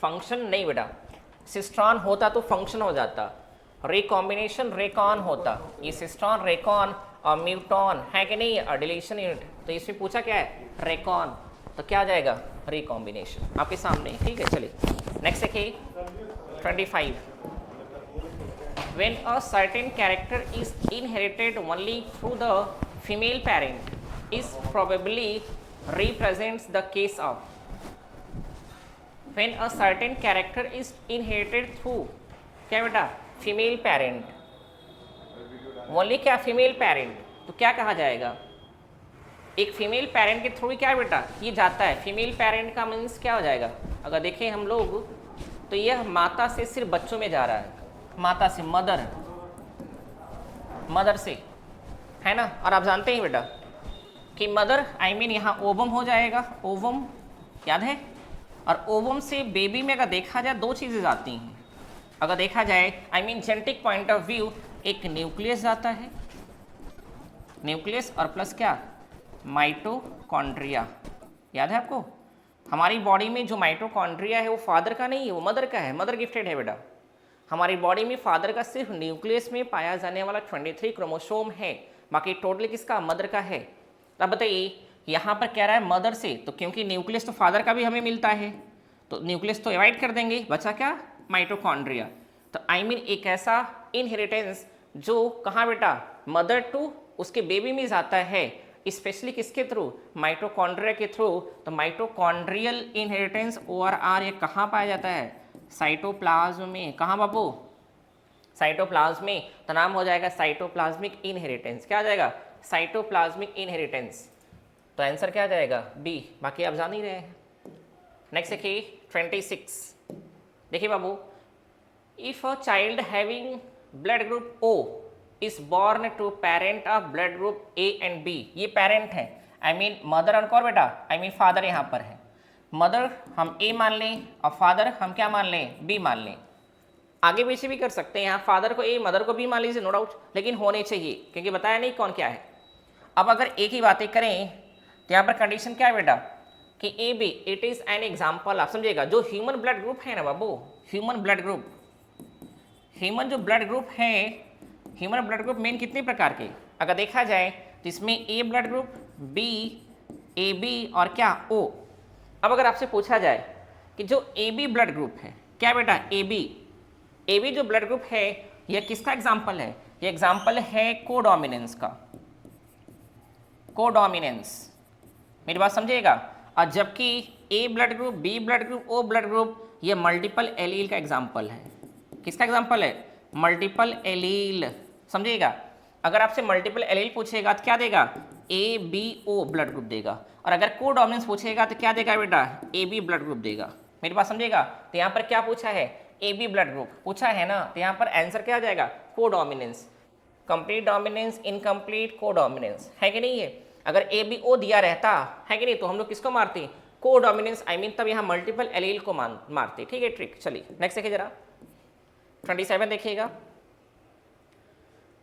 function, नहीं बेटा सिस्ट्रॉन होता तो फंक्शन हो जाता, रिकॉम्बिनेशन रेकॉन होता, ये सिस्ट्रॉन रेकॉन और म्यूटॉन है कि नहीं, डिलीशन यूनिट, तो इसमें पूछा क्या है रेकॉन, तो क्या आ जाएगा रिकॉम्बिनेशन आपके सामने। ठीक है चलिए नेक्स्ट देखिए 25, when a certain character is inherited only through the female parent is probably represents the case of, when a certain character is inherited through क्या बेटा फीमेल पेरेंट, ओनली क्या फीमेल पेरेंट, तो क्या कहा जाएगा, एक फीमेल पेरेंट के थ्रू ही क्या बेटा ये जाता है। फीमेल पेरेंट का मीन्स क्या हो जाएगा, अगर देखें हम लोग तो यह माता से सिर्फ बच्चों में जा रहा है, माता से मदर से, है ना। और आप जानते हैं बेटा कि मदर आई मीन यहाँ ओवम हो जाएगा, ओवम याद है, और ओवम से बेबी में अगर देखा जाए 2 चीज़ें जाती हैं, अगर देखा जाए I mean genetic point of view, एक न्यूक्लियस जाता है, न्यूक्लियस और प्लस क्या माइटोकॉन्ड्रिया, याद है आपको, हमारी बॉडी में जो माइटोकॉन्ड्रिया है वो फादर का नहीं है, वो मदर का है, मदर गिफ्टेड है बेटा। हमारी बॉडी में फादर का सिर्फ न्यूक्लियस में पाया जाने वाला 23 क्रोमोसोम है, बाकी टोटल किसका मदर का है। अब बताइए यहाँ पर कह रहा है मदर से, तो क्योंकि न्यूक्लियस तो फादर का भी हमें मिलता है तो न्यूक्लियस तो अवॉइड कर देंगे, बचा क्या माइटोकॉन्ड्रिया। तो आई मीन एक ऐसा इनहेरिटेंस जो कहाँ बेटा मदर टू उसके बेबी में जाता है, स्पेशली किसके थ्रू माइटोकॉन्ड्रिया के थ्रू। तो माइटोकॉन्ड्रियल इनहेरिटेंस ORR ये कहाँ पाया जाता है, साइटोप्लाज्म में, कहाँ बाबू साइटोप्लाज्म में, तो नाम हो जाएगा साइटोप्लाज्मिक इनहेरिटेंस, क्या आ जाएगा साइटोप्लाज्मिक इनहेरिटेंस। तो आंसर क्या आ जाएगा बी, बाकी आप जान ही रहे हैं। नेक्स्ट देखिए 26, देखिए बाबू, if a child having blood group O is born to parent of blood group A and B, ये पेरेंट है आई मीन मदर और कौन बेटा आई मीन फादर यहाँ पर है, मदर हम A मान लें और फादर हम क्या मान लें B मान लें, आगे पीछे भी कर सकते हैं, यहाँ फादर को A मदर को B मान लीजिए नो डाउट, लेकिन होने चाहिए क्योंकि बताया नहीं कौन क्या है। अब अगर एक ही बातें करें तो यहाँ पर कंडीशन क्या है बेटा कि AB it is an example, आप समझिएगा जो ह्यूमन ब्लड ग्रुप है ना बाबू, ह्यूमन ब्लड ग्रुप, ह्यूमन जो ब्लड ग्रुप है, ह्यूमन ब्लड ग्रुप मेन कितने प्रकार के अगर देखा जाए तो इसमें A blood group, B, AB और क्या O। अब अगर आपसे पूछा जाए कि जो AB ब्लड ग्रुप है, क्या बेटा AB जो ब्लड ग्रुप है यह किसका एग्जाम्पल है, ये एग्जाम्पल है कोडोमिनेंस का, कोडोमिनेंस, मेरी बात समझिएगा। और जबकि A blood group, B blood group, O blood group ये मल्टीपल एलील का एग्जाम्पल है, किसका एग्जाम्पल है मल्टीपल एलील, समझिएगा। अगर आपसे मल्टीपल एलील पूछेगा तो क्या देगा ABO ब्लड ग्रुप देगा, और अगर कोडोमिनेंस पूछेगा तो क्या देगा बेटा AB ब्लड ग्रुप देगा, मेरी बात समझिएगा। तो यहाँ पर क्या पूछा है AB ब्लड ग्रुप पूछा है ना, तो यहाँ पर आंसर क्या आ जाएगा codominance, complete dominance, incomplete codominance, है कि नहीं है। अगर ए बी ओ दिया रहता है कि नहीं तो हम लोग किसको मारते, को डोमिनेंस, आई मीन तब यहाँ मल्टीपल एलील को मारते। ठीक है ट्रिक। चलिए नेक्स्ट देखिए जरा 27 देखिएगा।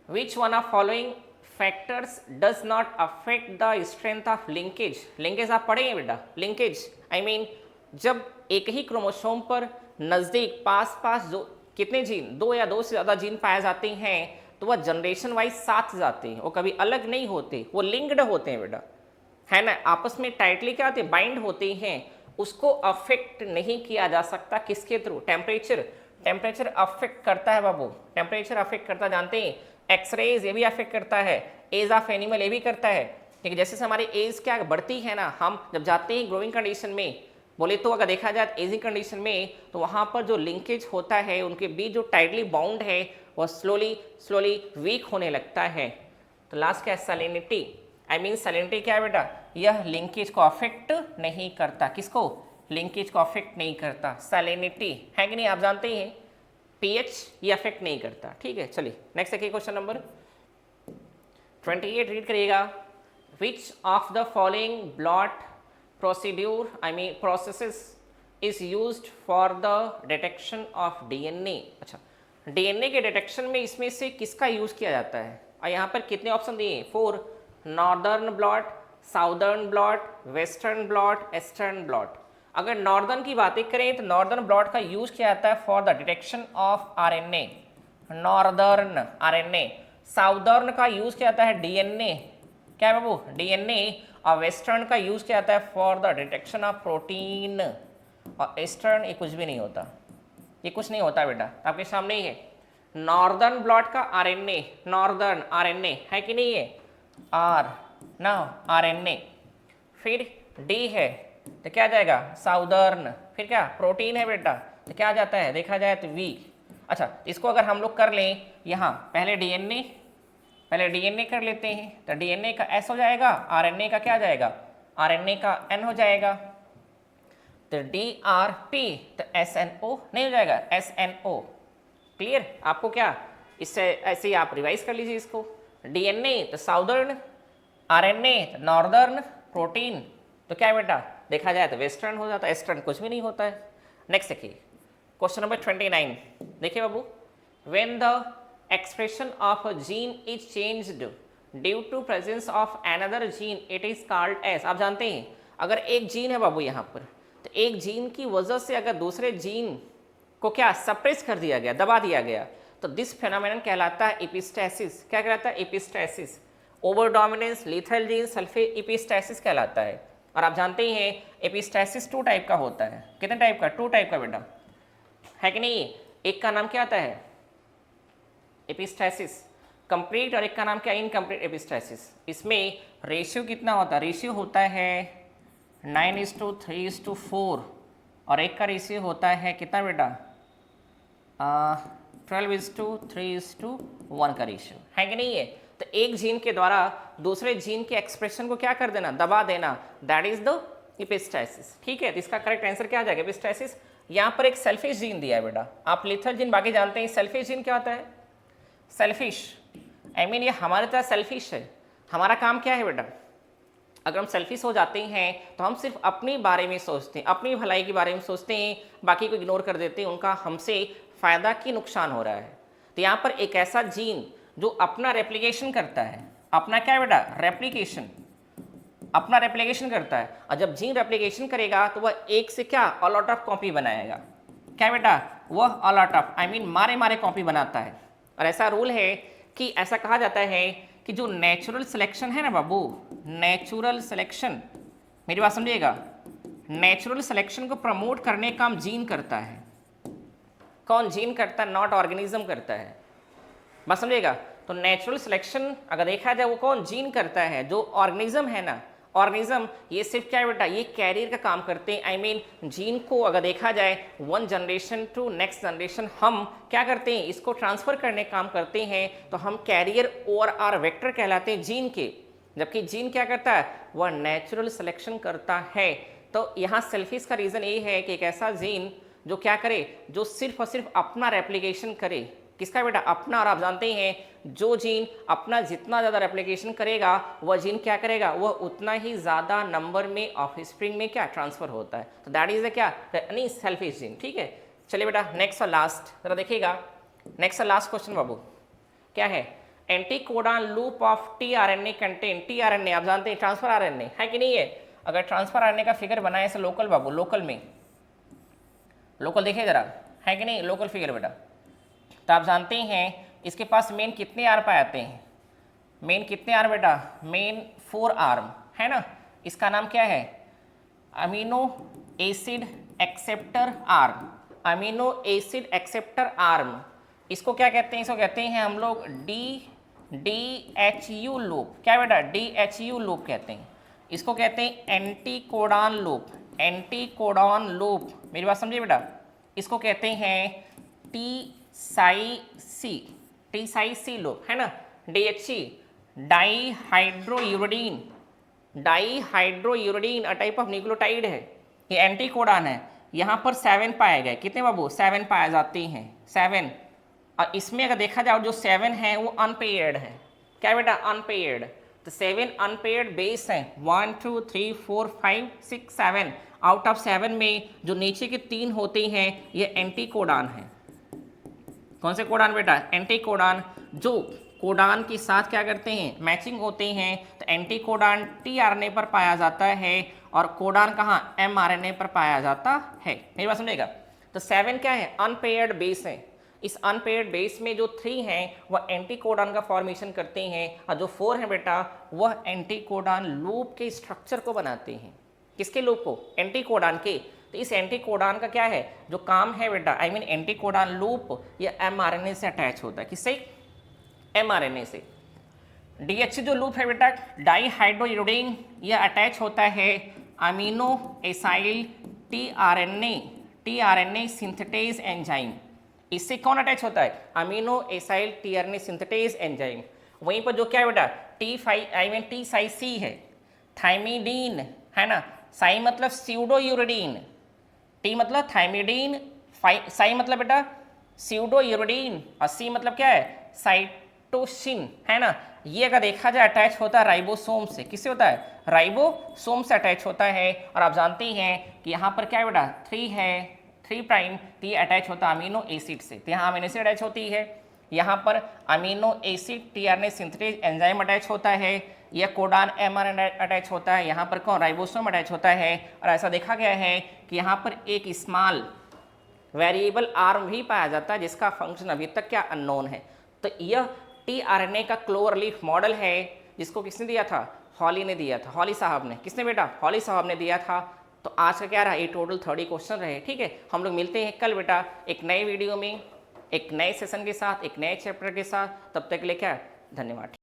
Which one of following factors does not affect the strength of linkage. Linkage आप पढ़ेंगे बेटा, लिंकेज आई मीन जब एक ही क्रोमोसोम पर नज़दीक पास जो कितने जीन, 2 या 2 से ज़्यादा जीन पाए जाते हैं तो वह जनरेशन वाइज साथ जाते हैं, वो कभी अलग नहीं होते, वो लिंक्ड होते हैं बेटा, है ना, आपस में टाइटली क्या होते हैं, बाइंड होते हैं। उसको अफेक्ट नहीं किया जा सकता किसके थ्रू, टेम्परेचर। टेम्परेचर अफेक्ट करता है बाबू, टेम्परेचर अफेक्ट करता, जानते हैं एक्सरेज ये भी अफेक्ट करता है, एज ऑफ एनिमल ये भी करता है। ठीक है, जैसे से हमारी एज क्या बढ़ती है ना, हम जब जाते हैं ग्रोइंग कंडीशन में, बोले तो अगर देखा जाए एजिंग कंडीशन में तो वहाँ पर जो लिंकेज होता है उनके बीच जो टाइटली बाउंड है वह स्लोली वीक होने लगता है। तो लास्ट क्या है, सैलिनिटी, आई मीन सैलिनिटी क्या है बेटा, यह लिंकेज को अफेक्ट नहीं करता, किसको, लिंकेज को अफेक्ट नहीं करता, सैलिनिटी है कि नहीं, आप जानते ही हैं पीएच ये अफेक्ट नहीं करता। ठीक है, चलिए नेक्स्ट देखिए क्वेश्चन नंबर 28 रीड करिएगा। Which of the following blot procedure I mean processes is used for the detection of DNA. अच्छा, डीएनए के डिटेक्शन में इसमें से किसका यूज किया जाता है, और यहाँ पर कितने ऑप्शन दिए हैं, 4, northern blot, southern blot, western blot, eastern blot. अगर नॉर्दर्न की बातें करें तो नॉर्दर्न ब्लॉट का यूज किया जाता है for the detection of RNA, northern RNA. Southern का यूज किया जाता है डीएनए, क्या है बाबू, डीएनए। और वेस्टर्न का यूज किया जाता है for the detection of protein. और ईस्टर्न ये कुछ भी नहीं होता, ये कुछ नहीं होता बेटा, आपके सामने ही है। नॉर्दर्न ब्लॉट का आरएनए, नॉर्दर्न आरएनए है कि नहीं है, आर ना आरएनए। फिर डी है तो क्या जाएगा, साउदर्न। फिर क्या, प्रोटीन है बेटा तो क्या जाता है, देखा जाए तो वी। अच्छा, इसको अगर हम लोग कर लें यहाँ, पहले डीएनए कर लेते हैं तो डीएनए का एस हो जाएगा, आरएनए का क्या जाएगा, आरएनए का एन हो जाएगा, तो DRP तो SNO नहीं हो जाएगा, SNO। क्लियर, आपको क्या इससे ऐसे ही आप रिवाइज कर लीजिए इसको। डीएनए तो साउदर्न, आरएनए तो नॉर्दर्न, प्रोटीन तो क्या बेटा, देखा जाए तो वेस्टर्न हो जाता है, ईस्टर्न कुछ भी नहीं होता है। नेक्स्ट देखिए क्वेश्चन नंबर 29, देखिए बाबू। When the expression of a gene is changed due to presence of another gene it is called as. आप जानते हैं अगर एक जीन है बाबू यहाँ पर, तो एक जीन की वजह से अगर दूसरे जीन को क्या सप्रेस कर दिया गया, दबा दिया गया, तो दिस फेनोमेनन कहलाता है एपिस्टेसिस। क्या कहलाता है, epistasis. Over dominance, lethal gene, सल्फे एपिस्टेसिस कहलाता है। और आप जानते ही हैं एपिस्टेसिस 2 टाइप का होता है। कितने टाइप का, 2 टाइप का बेटा, है कि नहीं। एक का नाम क्या आता है, एपिस्टेसिस कंप्लीट, और एक का नाम क्या, इनकम्प्लीट एपिस्टेसिस। इसमें रेशियो कितना होता है, रेशियो होता है 9:3:4, और एक का रेशियो होता है कितना बेटा, 12:3:1 का रेशियो, है कि नहीं है। तो एक जीन के द्वारा दूसरे जीन के एक्सप्रेशन को क्या कर देना, दबा देना, दैट इज द एपिस्टेसिस। ठीक है, तो इसका करेक्ट आंसर क्या आ जाएगा, एपिस्टेसिस। यहाँ पर एक सेल्फिश जीन दिया है बेटा, आप लिथल जीन बाकी जानते हैं। सेल्फिश जीन क्या होता है, सेल्फिश आई मीन ये हमारे तरह सेल्फिश है। हमारा काम क्या है बेटा, अगर हम सेल्फिश हो जाते हैं तो हम सिर्फ अपने बारे में सोचते हैं, अपनी भलाई के बारे में सोचते हैं, बाकी को इग्नोर कर देते हैं, उनका हमसे फ़ायदा की नुकसान हो रहा है। तो यहाँ पर एक ऐसा जीन जो अपना रेप्लिकेशन करता है, अपना क्या है बेटा, रेप्लिकेशन, अपना रेप्लिकेशन करता है। और जब जीन रेप्लिकेशन करेगा तो वह एक से क्या, अलॉट ऑफ कॉपी बनाएगा। क्या बेटा, वह अलॉट ऑफ आई मीन मारे कॉपी बनाता है। और ऐसा रूल है कि ऐसा कहा जाता है कि जो नेचुरल सिलेक्शन है ना बाबू, नेचुरल सिलेक्शन, मेरी बात समझिएगा, नेचुरल सिलेक्शन को प्रमोट करने का काम जीन करता है। कौन, जीन करता है, नॉट ऑर्गेनिज्म करता है। बात समझिएगा, तो नेचुरल सिलेक्शन अगर देखा जाए वो कौन, जीन करता है। जो ऑर्गेनिज्म है ना, ऑर्गेनिज्म ये सिर्फ क्या है बेटा, ये कैरियर का काम करते हैं। आई मीन जीन को अगर देखा जाए 1 जनरेशन टू नेक्स्ट जनरेशन हम क्या करते हैं, इसको ट्रांसफर करने का काम करते हैं। तो हम कैरियर और आर वेक्टर कहलाते हैं जीन के, जबकि जीन क्या करता है, वह नेचुरल सिलेक्शन करता है। तो यहाँ सेल्फिश का रीज़न ये है कि एक ऐसा जीन जो क्या करे, जो सिर्फ और सिर्फ अपना रेप्लिकेशन करे, किसका बेटा? अपना। और आप जानते हैं जो जीन अपना जितना ज़्यादा रेप्लिकेशन करेगा वह जीन क्या करेगा? वह उतना ही ज़्यादा नंबर में ऑफस्प्रिंग में क्या ट्रांसफर होता है। तो दैट इज द क्या? नहीं, सेल्फिश जीन। ठीक है, चलिए बेटा नेक्स्ट और लास्ट जरा देखिएगा। नेक्स्ट और लास्ट क्वेश्चन बाबू क्या है? Anticodon loop of tRNA contain. TRNA आप जानते हैं ट्रांसफर आरएनए है कि नहीं है? अगर ट्रांसफर आरएनए का फिगर बनाए ऐसे लोकल बाबू, लोकल में, लोकल देखिए जरा, है कि नहीं? लोकल फिगर बेटा। तो आप जानते हैं इसके पास मेन कितने आर पाए जाते हैं? मेन कितने आर बेटा? मेन 4 आर्म है ना। इसका नाम क्या है? Amino acid acceptor arm. Amino acid acceptor arm, इसको क्या कहते हैं? इसको कहते हैं हम लोग DHU लूप। क्या बेटा? DHU लूप कहते हैं इसको। कहते हैं एंटीकोडॉन लूप। एंटीकोडॉन लूप, मेरी बात समझिए बेटा। इसको कहते हैं टी-साई-सी लूप, है ना। DHC dihydrouridine. Dihydrouridine a type of nucleotide है, ये एंटीकोडॉन है। यहाँ पर 7 पाए गए। कितने बाबू? 7 पाए जाते हैं, 7। और इसमें अगर देखा जाए जो 7 है वो अनपेयर्ड है। क्या बेटा? अनपेयर्ड। तो 7 अनपेयर्ड बेस हैं, 1 2 3 4 5 6 7। आउट ऑफ 7 में जो नीचे के 3 होते हैं ये एंटीकोडॉन है। कौन से कोडान बेटा? एंटीकोडॉन, जो कोडान के साथ क्या करते हैं? मैचिंग होते हैं। तो एंटीकोडॉन टीआरएनए पर पाया जाता है और कोडान कहाँ? एमआरएनए पर पाया जाता है। मेरी बात समझेगा। तो 7 क्या है? अनपेयर्ड बेस है। इस अनपेयर्ड बेस में जो 3 हैं वह एंटीकोडॉन का फॉर्मेशन करते हैं और जो 4 हैं बेटा वह एंटीकोडॉन लूप के स्ट्रक्चर को बनाते हैं। किसके लूप को? एंटीकोडॉन के। तो इस एंटीकोडॉन का क्या है जो काम है बेटा? आई मीन एंटीकोडॉन लूप ये एमआरएनए से अटैच होता है। किससे? एमआरएनए से। DHC जो लूप है बेटा डाईहाइड्रोयूरिडीन, यह अटैच होता है amino acyl tRNA synthetase enzyme. इससे कौन अटैच होता है? Amino acyl tRNA synthetase enzyme. वहीं पर जो क्या है बेटा? T-साई-सी है, थाइमिडीन है ना। साई मतलब स्यूडोयूरिडीन, टी मतलब थाइमिडीन, साई मतलब बेटा स्यूडोयूरिडीन और सी मतलब क्या है? साइटोसिन है ना। ये अगर देखा जाए अटैच होता है राइबोसोम से। किससे होता है? राइबोसोम से अटैच होता है। और आप जानते हैं कि यहाँ पर क्या है बेटा? 3 है, 3 प्राइम। तो ये अटैच होता है अमीनो एसिड से। तो यहाँ अमीनो एसिड अटैच होती है, यहाँ पर amino acid tRNA synthetase enzyme attach होता है, यह कोडान एमआरएनए अटैच होता है, यहाँ पर कौन? राइबोसोम अटैच होता है। और ऐसा देखा गया है कि यहाँ पर एक स्मॉल वेरिएबल आर्म भी पाया जाता है जिसका फंक्शन अभी तक क्या अननोन है। तो यह टीआरएनए का क्लोवरलीफ मॉडल है जिसको किसने दिया था? हॉली ने दिया था। हॉली साहब ने। किसने बेटा? हॉली साहब ने दिया था। तो आज का क्या रहा? ये टोटल 30 क्वेश्चन रहे। ठीक है, हम लोग मिलते हैं कल बेटा एक नए वीडियो में, एक नए सेशन के साथ, एक नए चैप्टर के साथ। तब तक के लिए क्या? धन्यवाद।